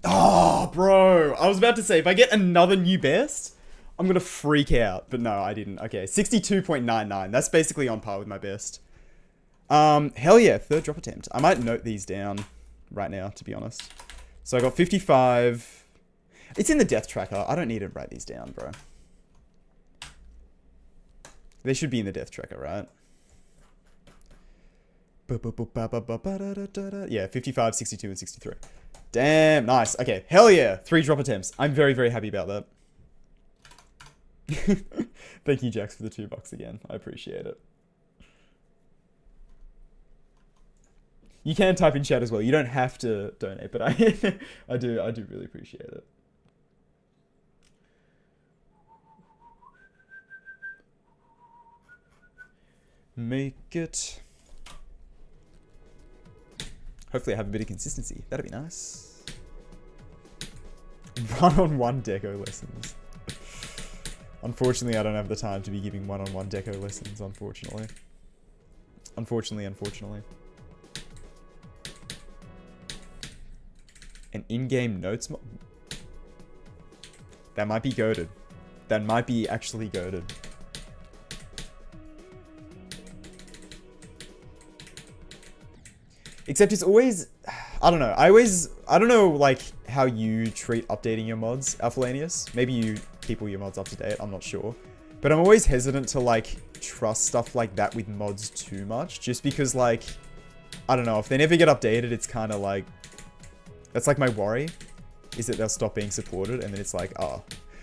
Oh, bro. I was about to say, if I get another new best, I'm gonna freak out. But no, I didn't. Okay, 62.99. That's basically on par with my best. Hell yeah, 3rd drop attempt. I might note these down right now, to be honest. So I got 55. It's in the death tracker. I don't need to write these down, bro. They should be in the death tracker, right? Yeah, 55, 62, and 63. Damn, nice. Okay, hell yeah. 3 drop attempts. I'm very, very happy about that. Thank you, Jax, for the $2 again. I appreciate it. You can type in chat as well. You don't have to donate, but I do really appreciate it. Make it. Hopefully I have a bit of consistency. That'd be nice. One-on-one deco lessons. Unfortunately, I don't have the time to be giving one-on-one deco lessons, unfortunately. Unfortunately. An in-game notes mod? That might be goated. That might be actually goated. Except it's always, I don't know. I don't know like how you treat updating your mods, Alphalanius. Maybe you keep all your mods up to date, I'm not sure. But I'm always hesitant to like trust stuff like that with mods too much. Just because like, I don't know, if they never get updated, it's kind of like, that's like my worry, is that they'll stop being supported and then it's like, ah.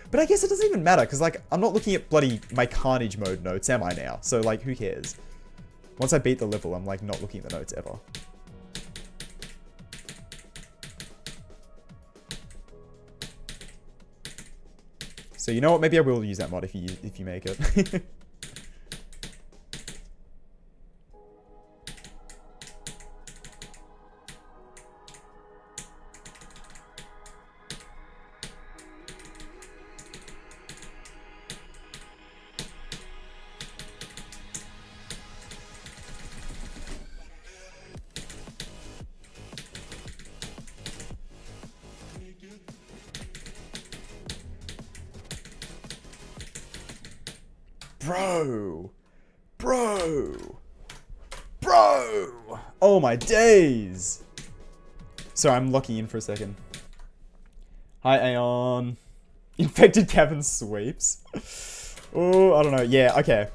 But I guess it doesn't even matter, because like, I'm not looking at bloody my Carnage mode notes, am I now? So like, who cares? Once I beat the level, I'm like not looking at the notes ever. So you know what? Maybe I will use that mod if you make it. Bro! Oh my days! Sorry, I'm locking in for a second. Hi, Aeon. Infected Caverns sweeps. Oh, I don't know. Yeah, okay.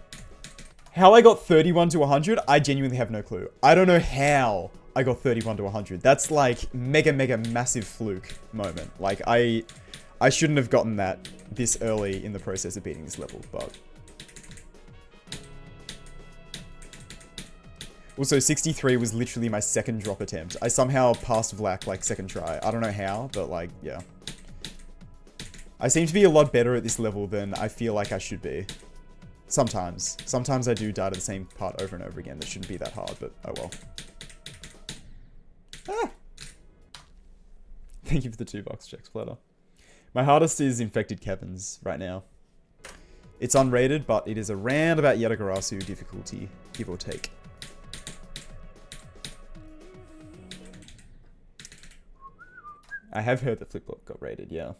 How I got 31 to 100, I genuinely have no clue. I don't know how I got 31 to 100. That's like mega massive fluke moment. Like, I shouldn't have gotten that this early in the process of beating this level, but... Also, 63 was literally my second drop attempt. I somehow passed Vlak, like, second try. I don't know how, but, like, yeah. I seem to be a lot better at this level than I feel like I should be. Sometimes. Sometimes I do die to the same part over and over again. That shouldn't be that hard, but oh well. Ah! Thank you for the $2, Jack Splatter. My hardest is Infected Caverns right now. It's unrated, but it is around about Yatagarasu difficulty, give or take. I have heard that Flipflop got rated, yeah.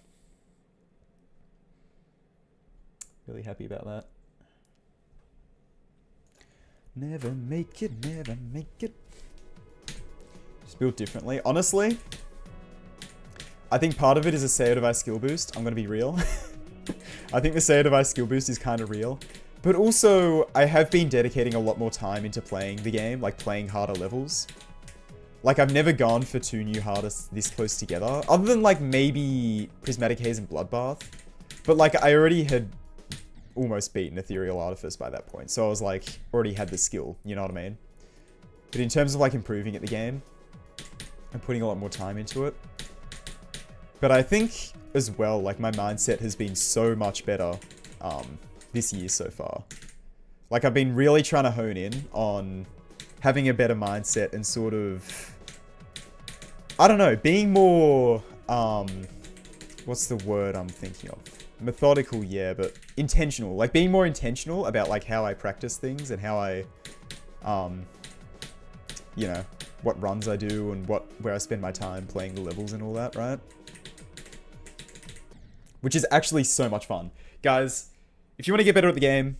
Really happy about that. Never make it, never make it. Just built differently. Honestly, I think part of it is a Sayo device skill boost. I'm gonna be real. I think the Sayo device skill boost is kind of real. But also, I have been dedicating a lot more time into playing the game, like playing harder levels. Like, I've never gone for 2 new hardest this close together. Other than, like, maybe Prismatic Haze and Bloodbath. But, like, I already had almost beaten Ethereal Artifice by that point. So I was, like, already had the skill. You know what I mean? But in terms of, like, improving at the game, I'm putting a lot more time into it. But I think, as well, like, my mindset has been so much better this year so far. Like, I've been really trying to hone in on having a better mindset and sort of, I don't know, being more, what's the word I'm thinking of? Methodical, yeah, but intentional. Like, being more intentional about, like, how I practice things and how I, you know, what runs I do and where I spend my time playing the levels and all that, right? Which is actually so much fun. Guys, if you want to get better at the game,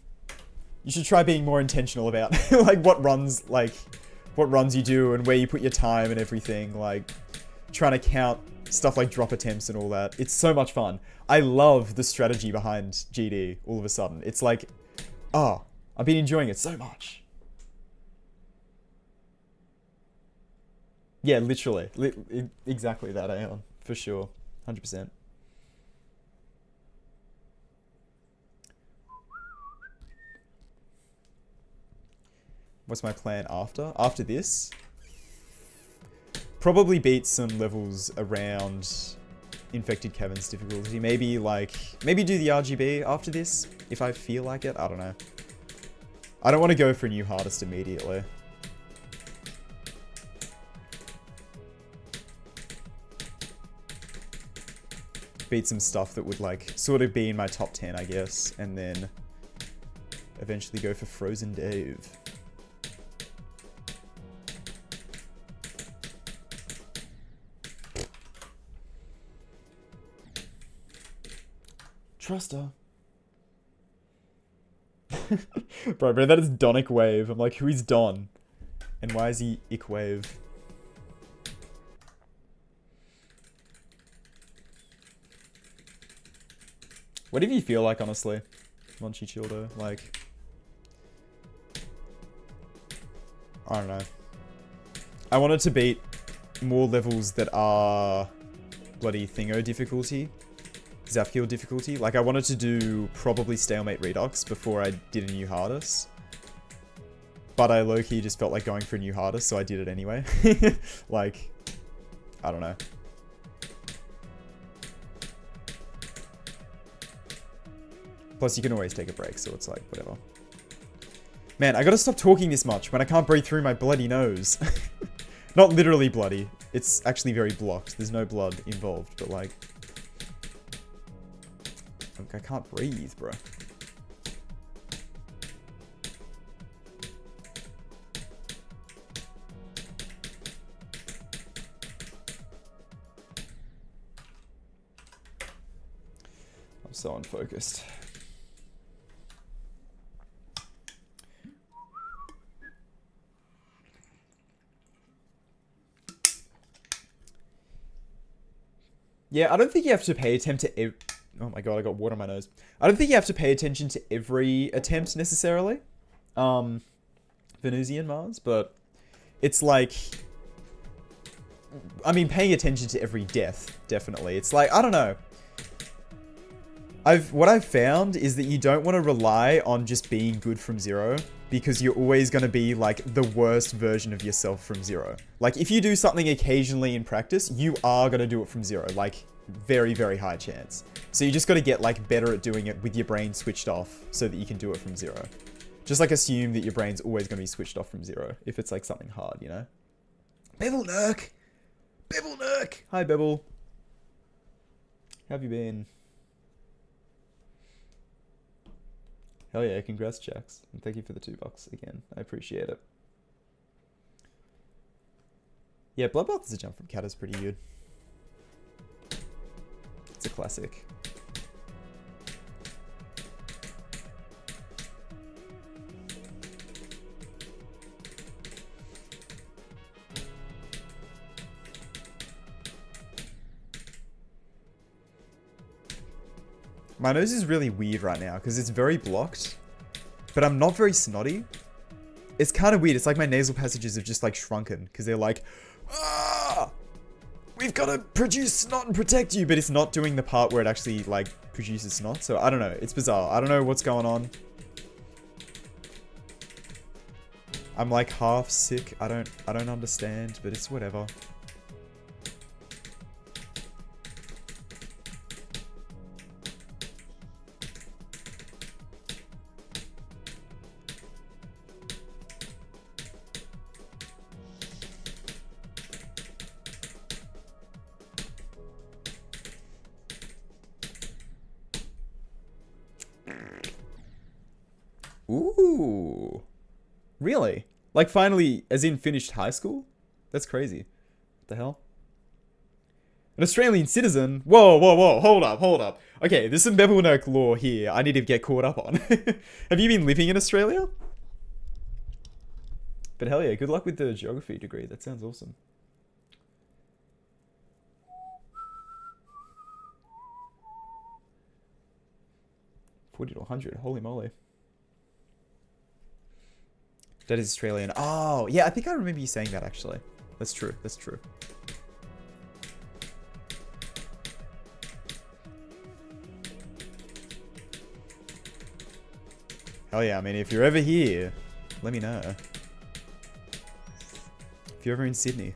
you should try being more intentional about like what runs you do and where you put your time and everything. Like, trying to count stuff like drop attempts and all that. It's so much fun. I love the strategy behind GD all of a sudden. It's like, oh, I've been enjoying it so much. Yeah, literally. Exactly that, Aeon. For sure. 100%. What's my plan after? After this? Probably beat some levels around Infected Caverns difficulty. Maybe do the RGB after this, if I feel like it. I don't know. I don't want to go for a new hardest immediately. Beat some stuff that would like sort of be in my top 10, I guess, and then eventually go for Frozen Dave. Trust her. bro, that is Donic Wave. I'm like, who is Don? And why is he Ick Wave? What do you feel like, honestly? Monchi Childo, like... I don't know. I wanted to beat more levels that are bloody Thingo difficulty. Zafkill difficulty. Like, I wanted to do probably Stalemate Redux before I did a new hardest. But I low-key just felt like going for a new hardest, so I did it anyway. Like, I don't know. Plus, you can always take a break, so it's like, whatever. Man, I gotta stop talking this much when I can't breathe through my bloody nose. Not literally bloody. It's actually very blocked. There's no blood involved, but like... I can't breathe, bro. I'm so unfocused. Yeah, I don't think you have to pay attention to oh my god, I got water on my nose. I don't think you have to pay attention to every attempt necessarily. Venusian Mars, but it's like... I mean, paying attention to every death, definitely. It's like, I don't know. What I've found is that you don't want to rely on just being good from zero, because you're always going to be like the worst version of yourself from zero. Like, if you do something occasionally in practice, you are going to do it from zero. Like, very, very high chance. So you just got to get like better at doing it with your brain switched off so that you can do it from zero. Just like assume that your brain's always going to be switched off from zero if it's like something hard, you know? Bevel Nurk! Bevel Nurk! Hi, Bevel. How have you been? Hell yeah, congrats, Jax. And thank you for the $2 again. I appreciate it. Yeah, Bloodbath as a jump from Cat is pretty good. It's a classic. My nose is really weird right now because it's very blocked, but I'm not very snotty. It's kind of weird. It's like my nasal passages have just like shrunken because they're like, ah, we've got to produce snot and protect you, but it's not doing the part where it actually like produces snot. So I don't know. It's bizarre. I don't know what's going on. I'm like half sick. I don't understand, but it's whatever. Ooh. Really? Like finally, as in finished high school? That's crazy. What the hell? An Australian citizen? Whoa, whoa, whoa. Hold up. Okay, there's some Bevelnerk lore here I need to get caught up on. Have you been living in Australia? But hell yeah, good luck with the geography degree. That sounds awesome. 40 to 100. Holy moly. That is Australian. Oh, yeah, I think I remember you saying that, actually. That's true. That's true. Hell yeah, I mean, if you're ever here, let me know. If you're ever in Sydney.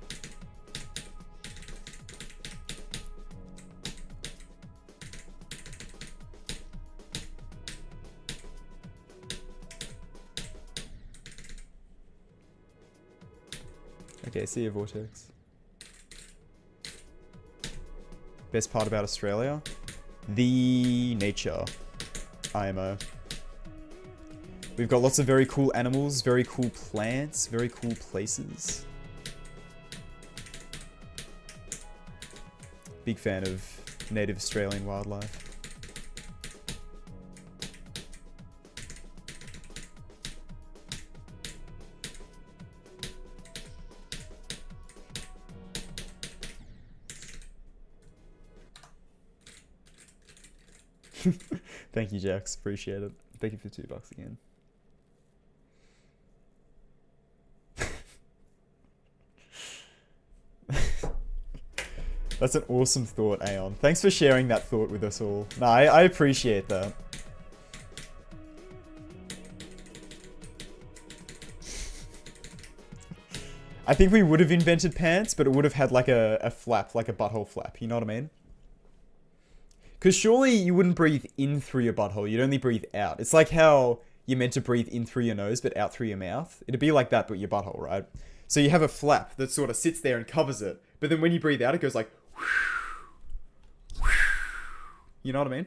Okay, see you, Vortex. Best part about Australia? The nature. IMO. We've got lots of very cool animals, very cool plants, very cool places. Big fan of native Australian wildlife. Thank you, Jax. Appreciate it. Thank you for $2 again. That's an awesome thought, Aeon. Thanks for sharing that thought with us all. No, I appreciate that. I think we would have invented pants, but it would have had like a flap, like a butthole flap. You know what I mean? Because surely you wouldn't breathe in through your butthole. You'd only breathe out. It's like how you're meant to breathe in through your nose, but out through your mouth. It'd be like that, but your butthole, right? So you have a flap that sort of sits there and covers it. But then when you breathe out, it goes like... You know what I mean?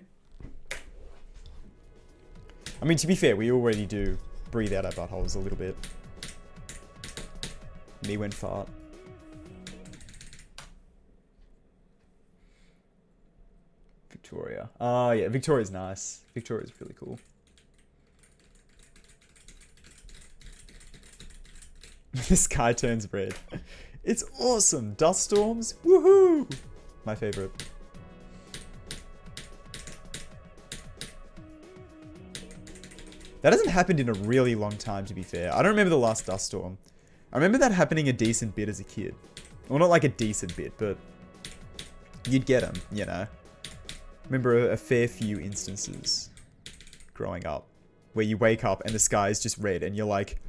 I mean, to be fair, we already do breathe out our buttholes a little bit. Me when fart. Victoria. Oh, yeah. Victoria's nice. Victoria's really cool. The sky turns red. It's awesome. Dust storms. Woohoo! My favorite. That hasn't happened in a really long time, to be fair. I don't remember the last dust storm. I remember that happening a decent bit as a kid. Well, not like a decent bit, but you'd get them, you know. Remember a fair few instances growing up where you wake up and the sky is just red and you're like,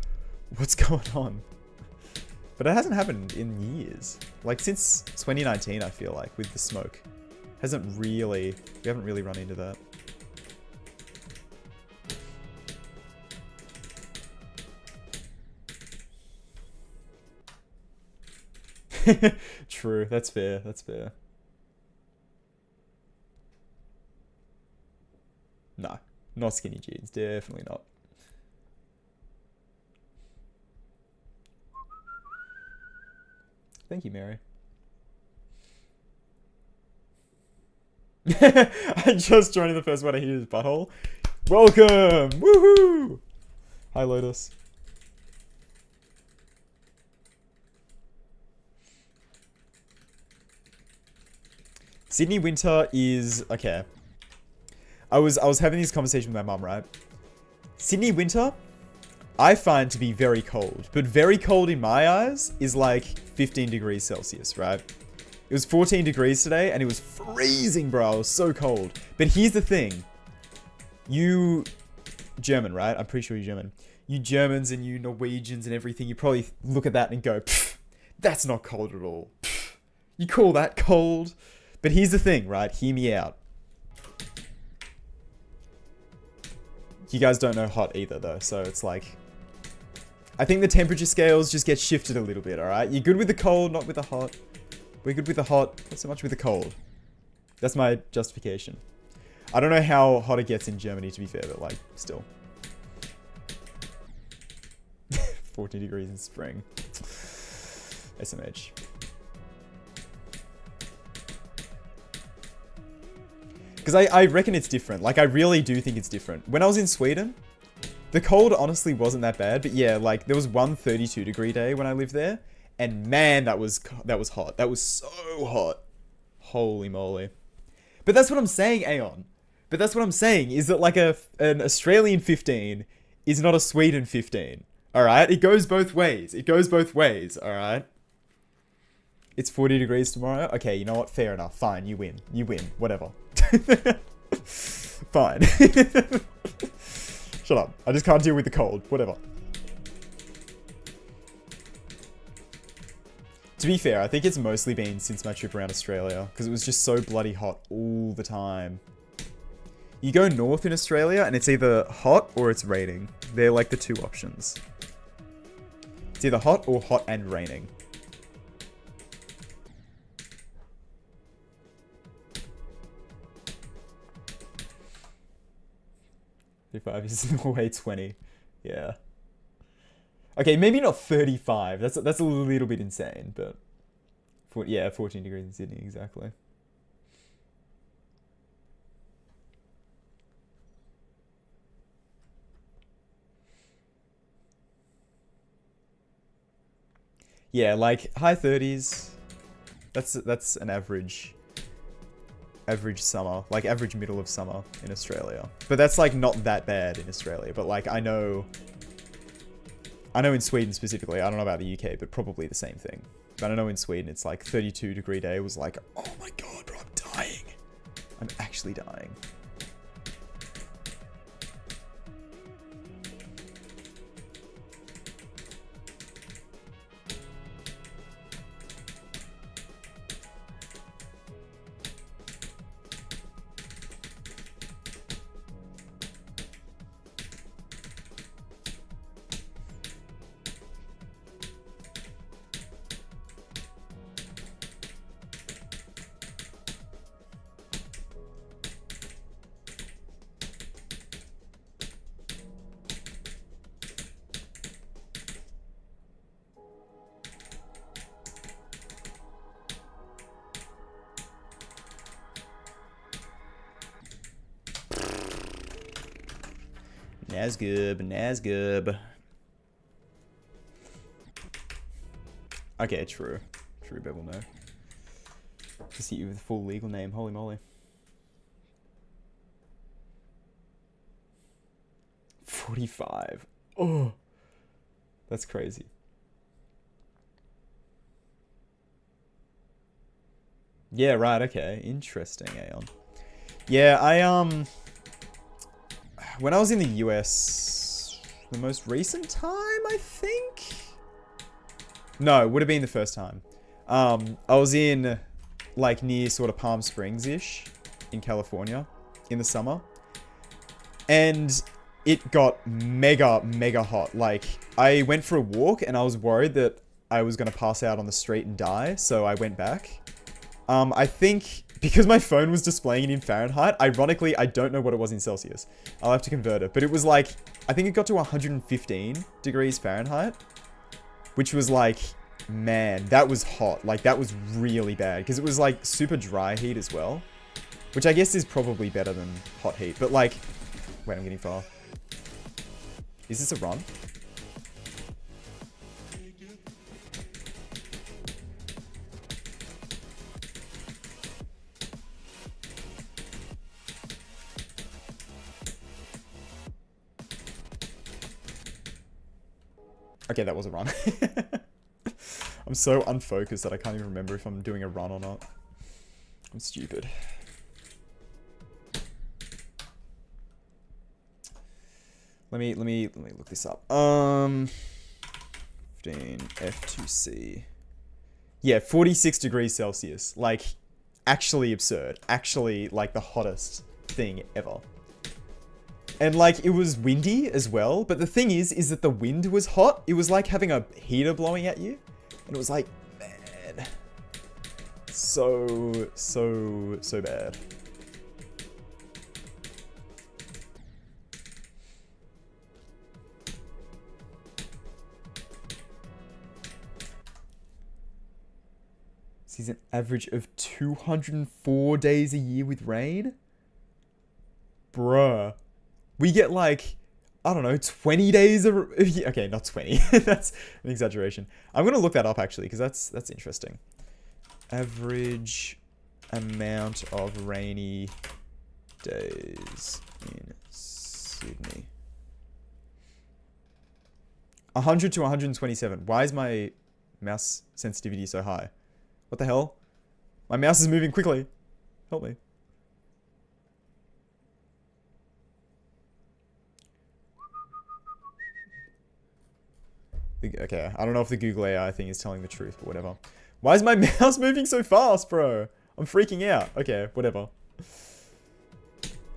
what's going on? But it hasn't happened in years. Like since 2019, I feel like, with the smoke. We haven't really run into that. True, that's fair, that's fair. No, not skinny jeans, definitely not. Thank you, Mary. I just joined in the first one I hear is butthole. Welcome! Woohoo! Hi, Lotus. Sydney winter is okay. I was having this conversation with my mum, right? Sydney winter, I find to be very cold, but very cold in my eyes is like 15 degrees Celsius, right? It was 14 degrees today and it was freezing, bro. It was so cold. But here's the thing. You German, right? I'm pretty sure you're German. You Germans and you Norwegians and everything, you probably look at that and go, that's not cold at all. You call that cold? But here's the thing, right? Hear me out. You guys don't know hot either, though, so it's like... I think the temperature scales just get shifted a little bit, alright? You're good with the cold, not with the hot. We're good with the hot, not so much with the cold. That's my justification. I don't know how hot it gets in Germany, to be fair, but, like, still. 40 degrees in spring. SMH. Because I reckon it's different. Like, I really do think it's different. When I was in Sweden, the cold honestly wasn't that bad. But yeah, like, there was one 32-degree day when I lived there. And man, that was hot. That was so hot. Holy moly. But that's what I'm saying, Aeon. But that's what I'm saying, is that like an Australian 15 is not a Sweden 15. Alright? It goes both ways. It goes both ways, alright? It's 40 degrees tomorrow? Okay, you know what? Fair enough. Fine, you win. You win. Whatever. Fine. Shut up. I just can't deal with the cold. Whatever. To be fair, I think it's mostly been since my trip around Australia, because it was just so bloody hot all the time. You go north in Australia, and it's either hot or it's raining. They're like the two options. It's either hot or hot and raining. Is Norway 20. Yeah. Okay, maybe not 35. That's a little bit insane, but yeah, 14 degrees in Sydney, exactly. Yeah, like high 30s. That's an average summer, like average middle of summer in Australia. But that's like not that bad in Australia. But like I know in Sweden specifically, I don't know about the UK, but probably the same thing. But I know in Sweden it's like 32-degree day was like, oh my god, bro, I'm dying. I'm actually dying. Nazgub. Okay, true. True, Bevel, no. To see you with a full legal name, holy moly. 45. Oh, that's crazy. Yeah, right, okay. Interesting, Aeon. Yeah, when I was in the US, the most recent time, I think? No, it would have been the first time. I was in, like, near sort of Palm Springs-ish in California in the summer. And it got mega, mega hot. Like, I went for a walk and I was worried that I was going to pass out on the street and die, so I went back. I think because my phone was displaying it in Fahrenheit, ironically, I don't know what it was in Celsius. I'll have to convert it. But it was like, I think it got to 115 degrees Fahrenheit, which was like, man, that was hot. Like, that was really bad because it was like super dry heat as well, which I guess is probably better than hot heat. But like, wait, I'm getting far. Is this a run? Okay, that was a run. I'm so unfocused that I can't even remember if I'm doing a run or not. I'm stupid. Let me look this up. 15 F2C. Yeah, 46 degrees Celsius. Like, actually absurd. Actually, like, the hottest thing ever. And, like, it was windy as well. But the thing is that the wind was hot. It was like having a heater blowing at you. And it was like, man. So bad. Sees an average of 204 days a year with rain? Bruh. We get like, I don't know, 20 days of... Okay, not 20. That's an exaggeration. I'm going to look that up actually, because that's interesting. Average amount of rainy days in Sydney. 100 to 127. Why is my mouse sensitivity so high? What the hell? My mouse is moving quickly. Help me. Okay, I don't know if the Google AI thing is telling the truth, but whatever. Why is my mouse moving so fast, bro? I'm freaking out. Okay, whatever.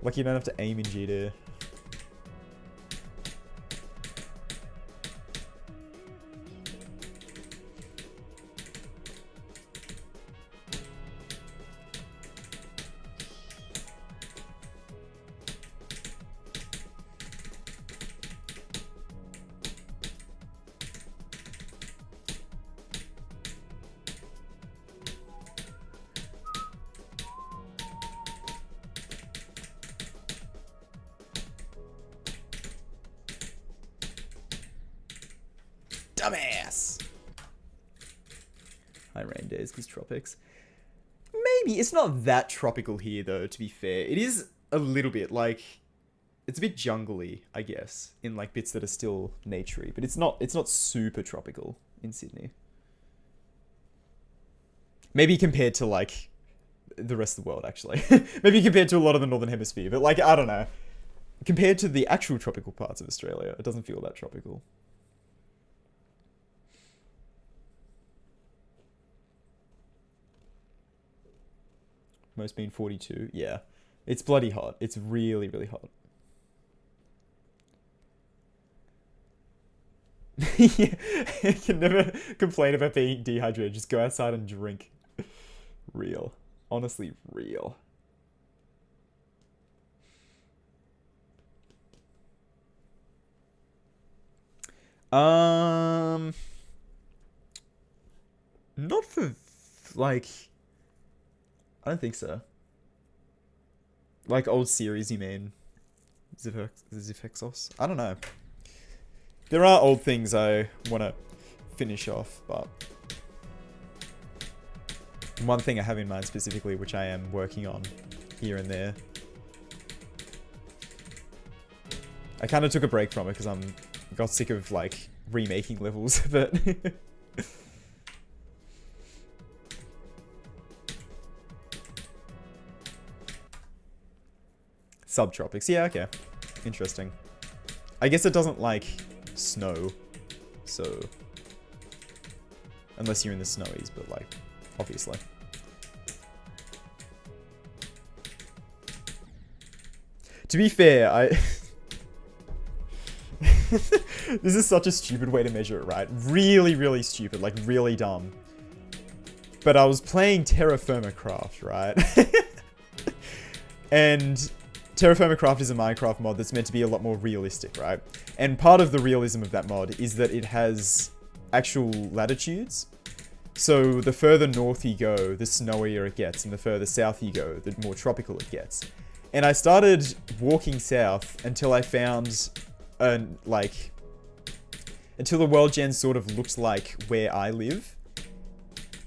Lucky you don't have to aim in GD. Dumbass! High rain days, because tropics. Maybe. It's not that tropical here, though, to be fair. It is a little bit, like... It's a bit jungly, I guess, in, like, bits that are still naturey. But it's not super tropical in Sydney. Maybe compared to, like, the rest of the world, actually. Maybe compared to a lot of the Northern Hemisphere. But, like, I don't know. Compared to the actual tropical parts of Australia, it doesn't feel that tropical. Most being 42. Yeah. It's bloody hot. It's really, really hot. Yeah. You can never complain about being dehydrated. Just go outside and drink. Real. Honestly, real. Not for, like... I don't think so. Like old series, you mean? Zifexos? I don't know. There are old things I want to finish off, but... One thing I have in mind specifically, which I am working on here and there. I kind of took a break from it because got sick of, like, remaking levels, but... Subtropics. Yeah, okay. Interesting. I guess it doesn't, like, snow. So... Unless you're in the snowies, but, like, obviously. To be fair, I... This is such a stupid way to measure it, right? Really, really stupid. Like, really dumb. But I was playing Terra Firma Craft, right? And... Terra Firma Craft is a Minecraft mod that's meant to be a lot more realistic, right? And part of the realism of that mod is that it has actual latitudes. So the further north you go, the snowier it gets, and the further south you go, the more tropical it gets. And I started walking south until I found, until the world gen sort of looked like where I live.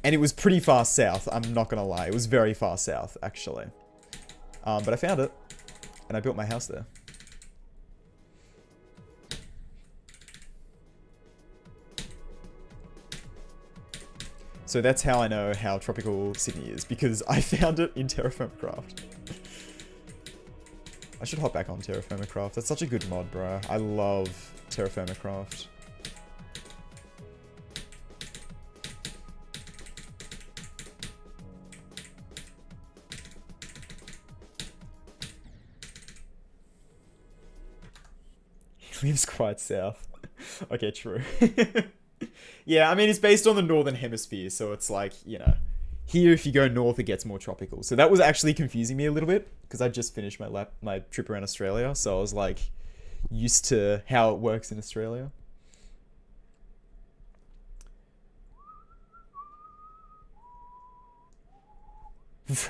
And it was pretty far south, I'm not gonna lie. It was very far south, actually. But I found it. And I built my house there. So that's how I know how tropical Sydney is, because I found it in Terra Firma Craft. I should hop back on Terra Firma Craft. That's such a good mod, bro. I love Terra Firma Craft. Lives quite south. Okay, true. Yeah, I mean, it's based on the Northern Hemisphere, so it's like, you know, here if you go north, it gets more tropical. So that was actually confusing me a little bit, because I just finished my trip around Australia, so I was like, used to how it works in Australia.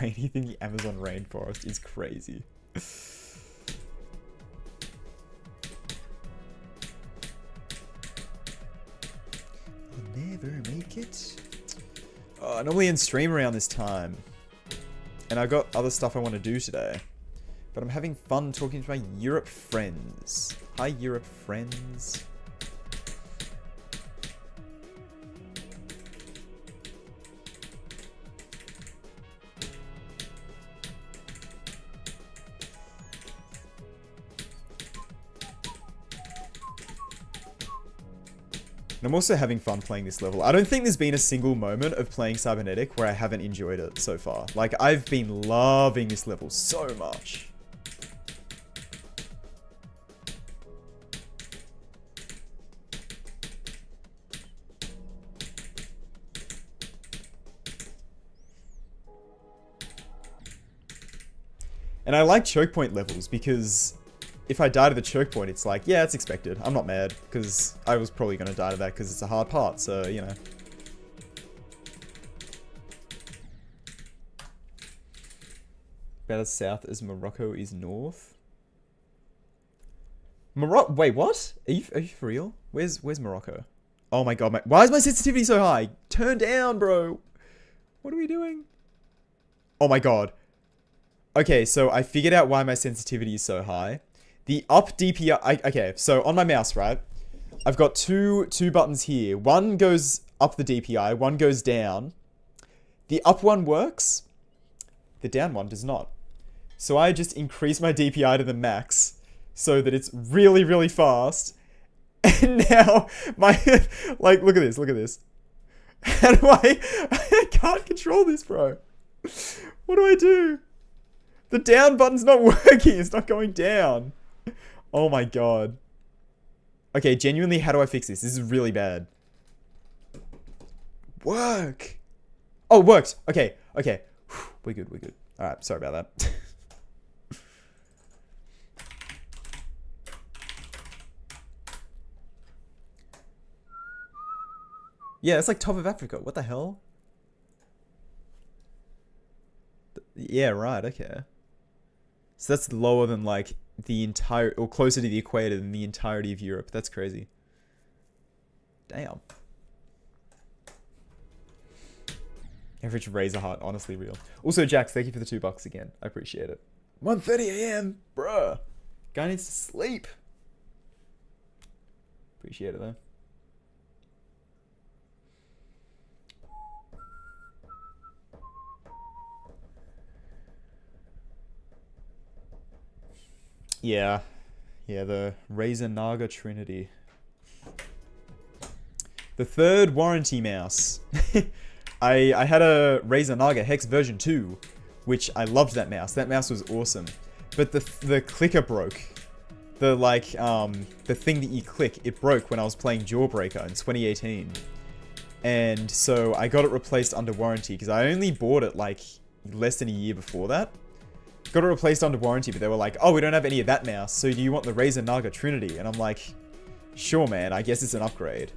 Anything in the Amazon rainforest is crazy. Never make it. Oh, I normally end stream around this time. And I've got other stuff I want to do today. But I'm having fun talking to my Europe friends. Hi, Europe friends. And I'm also having fun playing this level. I don't think there's been a single moment of playing Cybernetic where I haven't enjoyed it so far. Like, I've been loving this level so much. And I like choke point levels because if I die to the choke point, it's like, yeah, it's expected. I'm not mad, because I was probably going to die to that because it's a hard part, so, you know. About as south as Morocco is north. Wait, what? Are you for real? Where's Morocco? Oh my god, why is my sensitivity so high? Turn down, bro. What are we doing? Oh my god. Okay, so I figured out why my sensitivity is so high. The up DPI, okay, so on my mouse, right? I've got two buttons here. One goes up the DPI, one goes down. The up one works, the down one does not. So I just increase my DPI to the max so that it's really, really fast. And now my, like, look at this. How do I can't control this, bro. What do I do? The down button's not working, it's not going down. Oh my god. Okay, genuinely, how do I fix this? This is really bad. Work! Oh, it worked! Okay. We're good. Alright, sorry about that. Yeah, it's like top of Africa. What the hell? Yeah, right, okay. So that's lower than, like, the entire, or closer to the equator than the entirety of Europe. That's crazy. Damn. Average razor heart, honestly real. Also, Jax, thank you for the $2 again. I appreciate it. 1:30 AM, bruh. Guy needs to sleep. Appreciate it though. Yeah, the Razer Naga Trinity. The third warranty mouse. I had a Razer Naga Hex version 2, which I loved that mouse. That mouse was awesome. But the clicker broke. The thing that you click, it broke when I was playing Jawbreaker in 2018. And so I got it replaced under warranty because I only bought it like less than a year before that. Got it replaced under warranty, but they were like, oh, we don't have any of that mouse, so do you want the Razer Naga Trinity? And I'm like, sure, man, I guess it's an upgrade.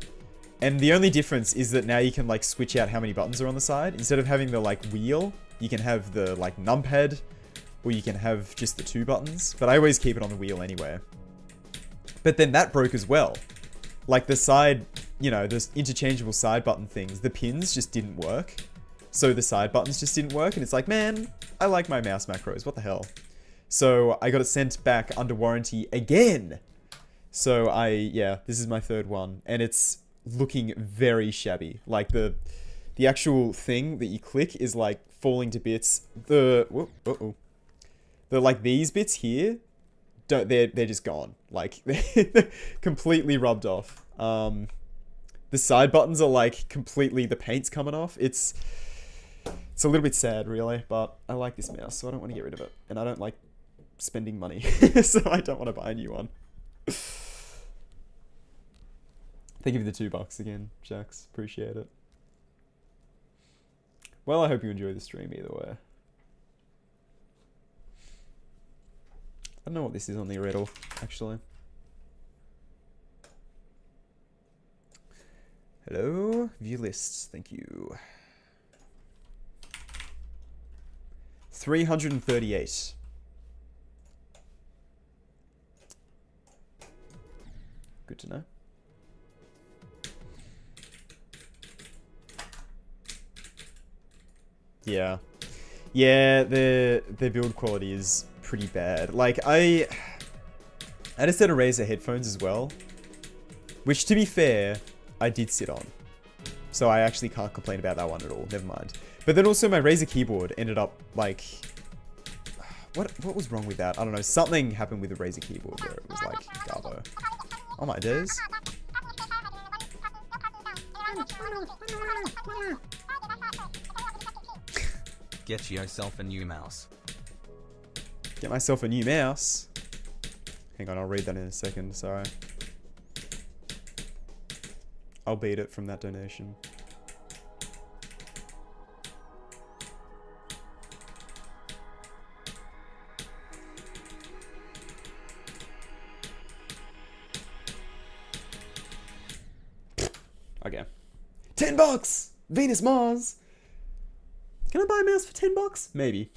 And the only difference is that now you can, like, switch out how many buttons are on the side. Instead of having the, like, wheel, you can have the, like, numpad, or you can have just the 2 buttons. But I always keep it on the wheel anyway. But then that broke as well. Like, the side, you know, those interchangeable side button things, the pins just didn't work. So the side buttons just didn't work, and it's like, man, I like my mouse macros, what the hell? So I got it sent back under warranty again. So yeah, this is my third one, and it's looking very shabby. Like the actual thing that you click is like falling to bits. The like these bits here, they're just gone. Like they're completely rubbed off. The side buttons are like completely, the paint's coming off. It's a little bit sad, really, but I like this mouse, so I don't want to get rid of it. And I don't like spending money, so I don't want to buy a new one. Thank you for the $2 again, Jax. Appreciate it. Well, I hope you enjoy the stream either way. I don't know what this is on the riddle, actually. Hello? View lists, thank you. 338. Good to know. Yeah. Yeah, their build quality is pretty bad. Like, I had a set of Razer headphones as well, which, to be fair, I did sit on. So I actually can't complain about that one at all. Never mind. But then also my Razer keyboard ended up, like... What was wrong with that? I don't know. Something happened with the Razer keyboard where it was like, Garbo. Oh my days.
Get yourself a new mouse.
Get myself a new mouse. Hang on, I'll read that in a second. Sorry. I'll beat it from that donation. Okay. $10! Venus Mars! Can I buy a mouse for $10? Maybe.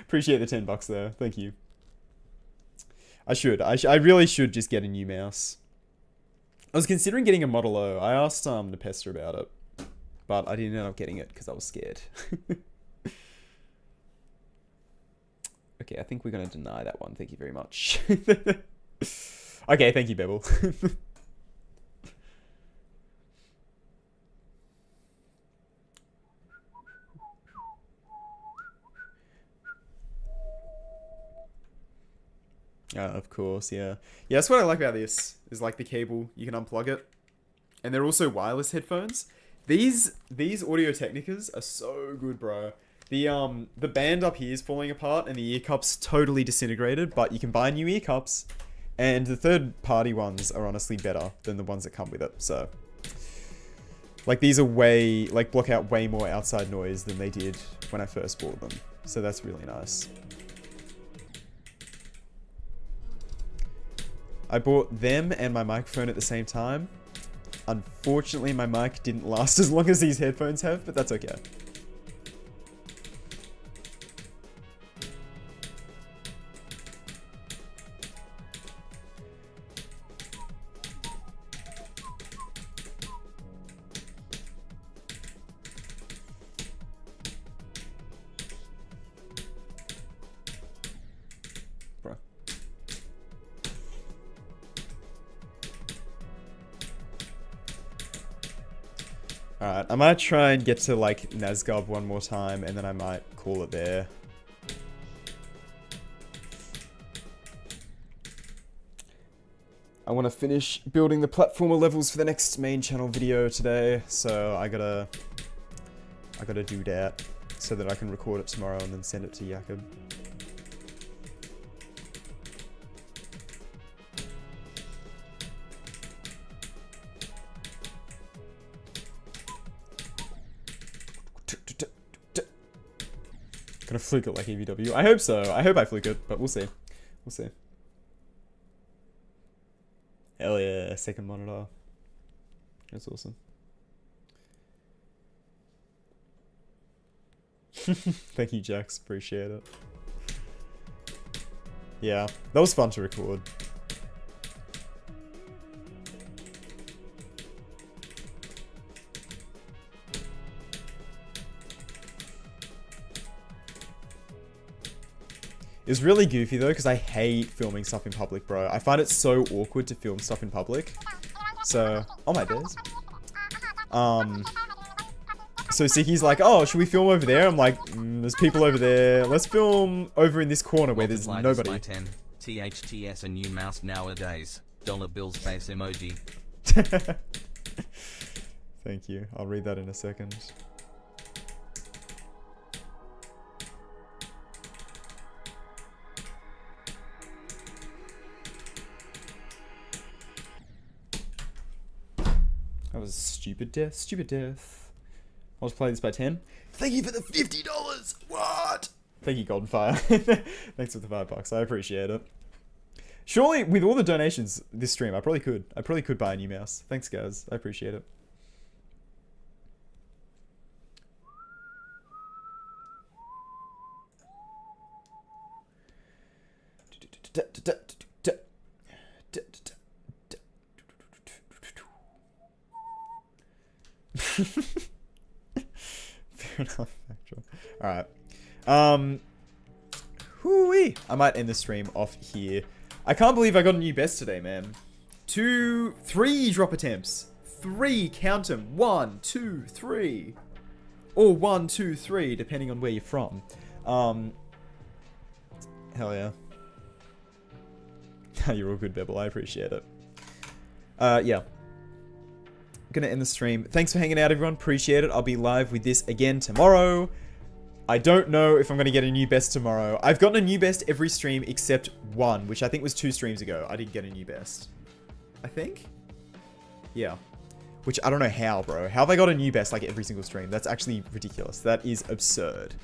Appreciate the $10 though. Thank you. I should. I really should just get a new mouse. I was considering getting a Model O. I asked Nepester about it. But I didn't end up getting it because I was scared. Okay, I think we're going to deny that one. Thank you very much. Okay, thank you, Bevel. Of course, yeah. Yeah, that's what I like about this, is like the cable, you can unplug it. And they're also wireless headphones. These Audio-Technicas are so good, bro. The band up here is falling apart and the ear cups totally disintegrated, but you can buy new ear cups. And the third-party ones are honestly better than the ones that come with it, so... Like, these are way, like, block out way more outside noise than they did when I first bought them. So that's really nice. I bought them and my microphone at the same time. Unfortunately, my mic didn't last as long as these headphones have, but that's okay. Alright, I might try and get to, like, Nazgub one more time, and then I might call it there. I want to finish building the platformer levels for the next main channel video today, so I gotta do that, so that I can record it tomorrow and then send it to Jakob. Gonna fluke it like EVW. I hope so. I hope I fluke it, but we'll see. We'll see. Hell yeah, second monitor. That's awesome. Thank you, Jax. Appreciate it. Yeah, that was fun to record. It's really goofy though, because I hate filming stuff in public, bro. I find it so awkward to film stuff in public. So, oh my days. So Siki's like, oh, should we film over there? I'm like, there's people over there. Let's film over in this corner where there's nobody.
10. THTS a new mouse nowadays. Dollar bills face emoji.
Thank you. I'll read that in a second. That was stupid death. Stupid death. I'll just play this by 10. Thank you for the $50! What? Thank you, Goldenfire. Thanks for the $5. I appreciate it. Surely, with all the donations this stream, I probably could buy a new mouse. Thanks, guys. I appreciate it. Fair enough, actually. Alright. Hooey! see. I might end the stream off here. I can't believe I got a new best today, man. 3 drop attempts. 3, count them. 1, 2, 3. Or 1, 2, 3, depending on where you're from. Hell yeah. You're all good, Bebble. I appreciate it. Yeah. Gonna end the stream. Thanks for hanging out, everyone. Appreciate it. I'll be live with this again tomorrow. I don't know if I'm gonna get a new best tomorrow. I've gotten a new best every stream except one, which I think was 2 streams ago. I didn't get a new best. I think? Yeah. Which I don't know how, bro. How have I got a new best like every single stream? That's actually ridiculous. That is absurd.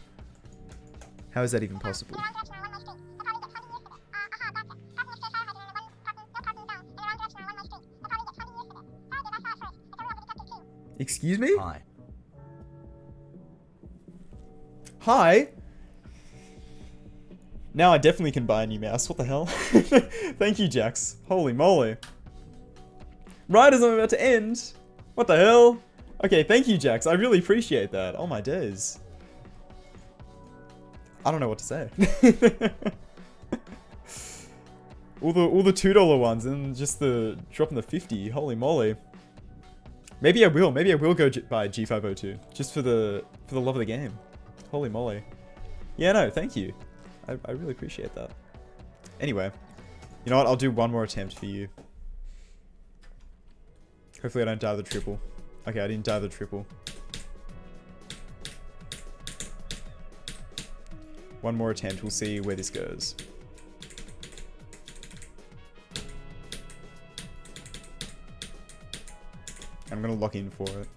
How is that even possible? Excuse me?
Hi.
Hi? Now I definitely can buy a new mouse. What the hell? Thank you, Jax. Holy moly. Right as I'm about to end. What the hell? Okay, thank you, Jax. I really appreciate that. Oh my days. I don't know what to say. all the $2 ones and just the dropping the 50. Holy moly. Maybe I will. Maybe I will go buy G502 just for the love of the game. Holy moly. Yeah, no, thank you. I really appreciate that. Anyway, you know what? I'll do one more attempt for you. Hopefully I don't die the triple. Okay, I didn't die the triple. One more attempt. We'll see where this goes. I'm gonna lock in for it.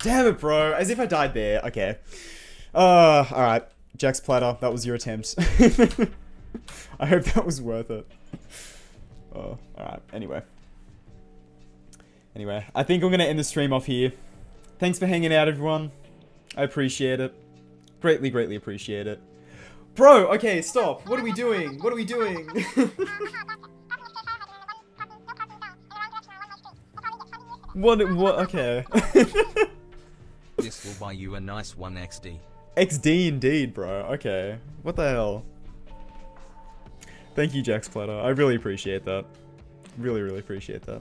Damn it, bro. As if I died there. Okay. Alright. Jax Platter, that was your attempt. I hope that was worth it. Alright. Anyway. I think I'm going to end the stream off here. Thanks for hanging out, everyone. I appreciate it. Greatly, greatly appreciate it. Bro, okay, stop. What are we doing? What are we doing? What, okay.
This will buy you a nice 1 XD.
XD indeed, bro. Okay. What the hell? Thank you, Jax Platter. I really appreciate that. Really, really appreciate that.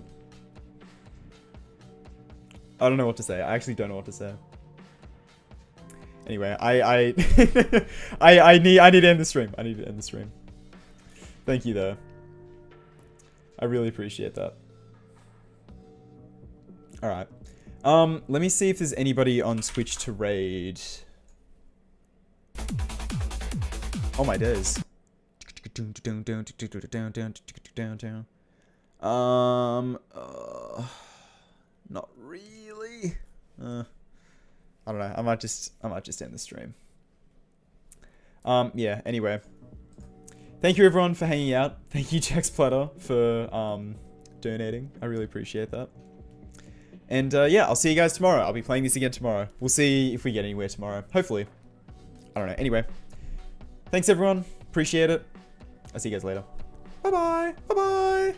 I don't know what to say. I actually don't know what to say. Anyway, I need to end the stream. I need to end the stream. Thank you, though. I really appreciate that. Alright. Let me see if there's anybody on Twitch to raid. Oh my days. Not really. I don't know. I might just end the stream. Yeah, anyway. Thank you everyone for hanging out. Thank you, Jax Platter, for donating. I really appreciate that. And yeah, I'll see you guys tomorrow. I'll be playing this again tomorrow. We'll see if we get anywhere tomorrow. Hopefully. I don't know. Anyway. Thanks everyone. Appreciate it. I'll see you guys later. Bye-bye. Bye-bye.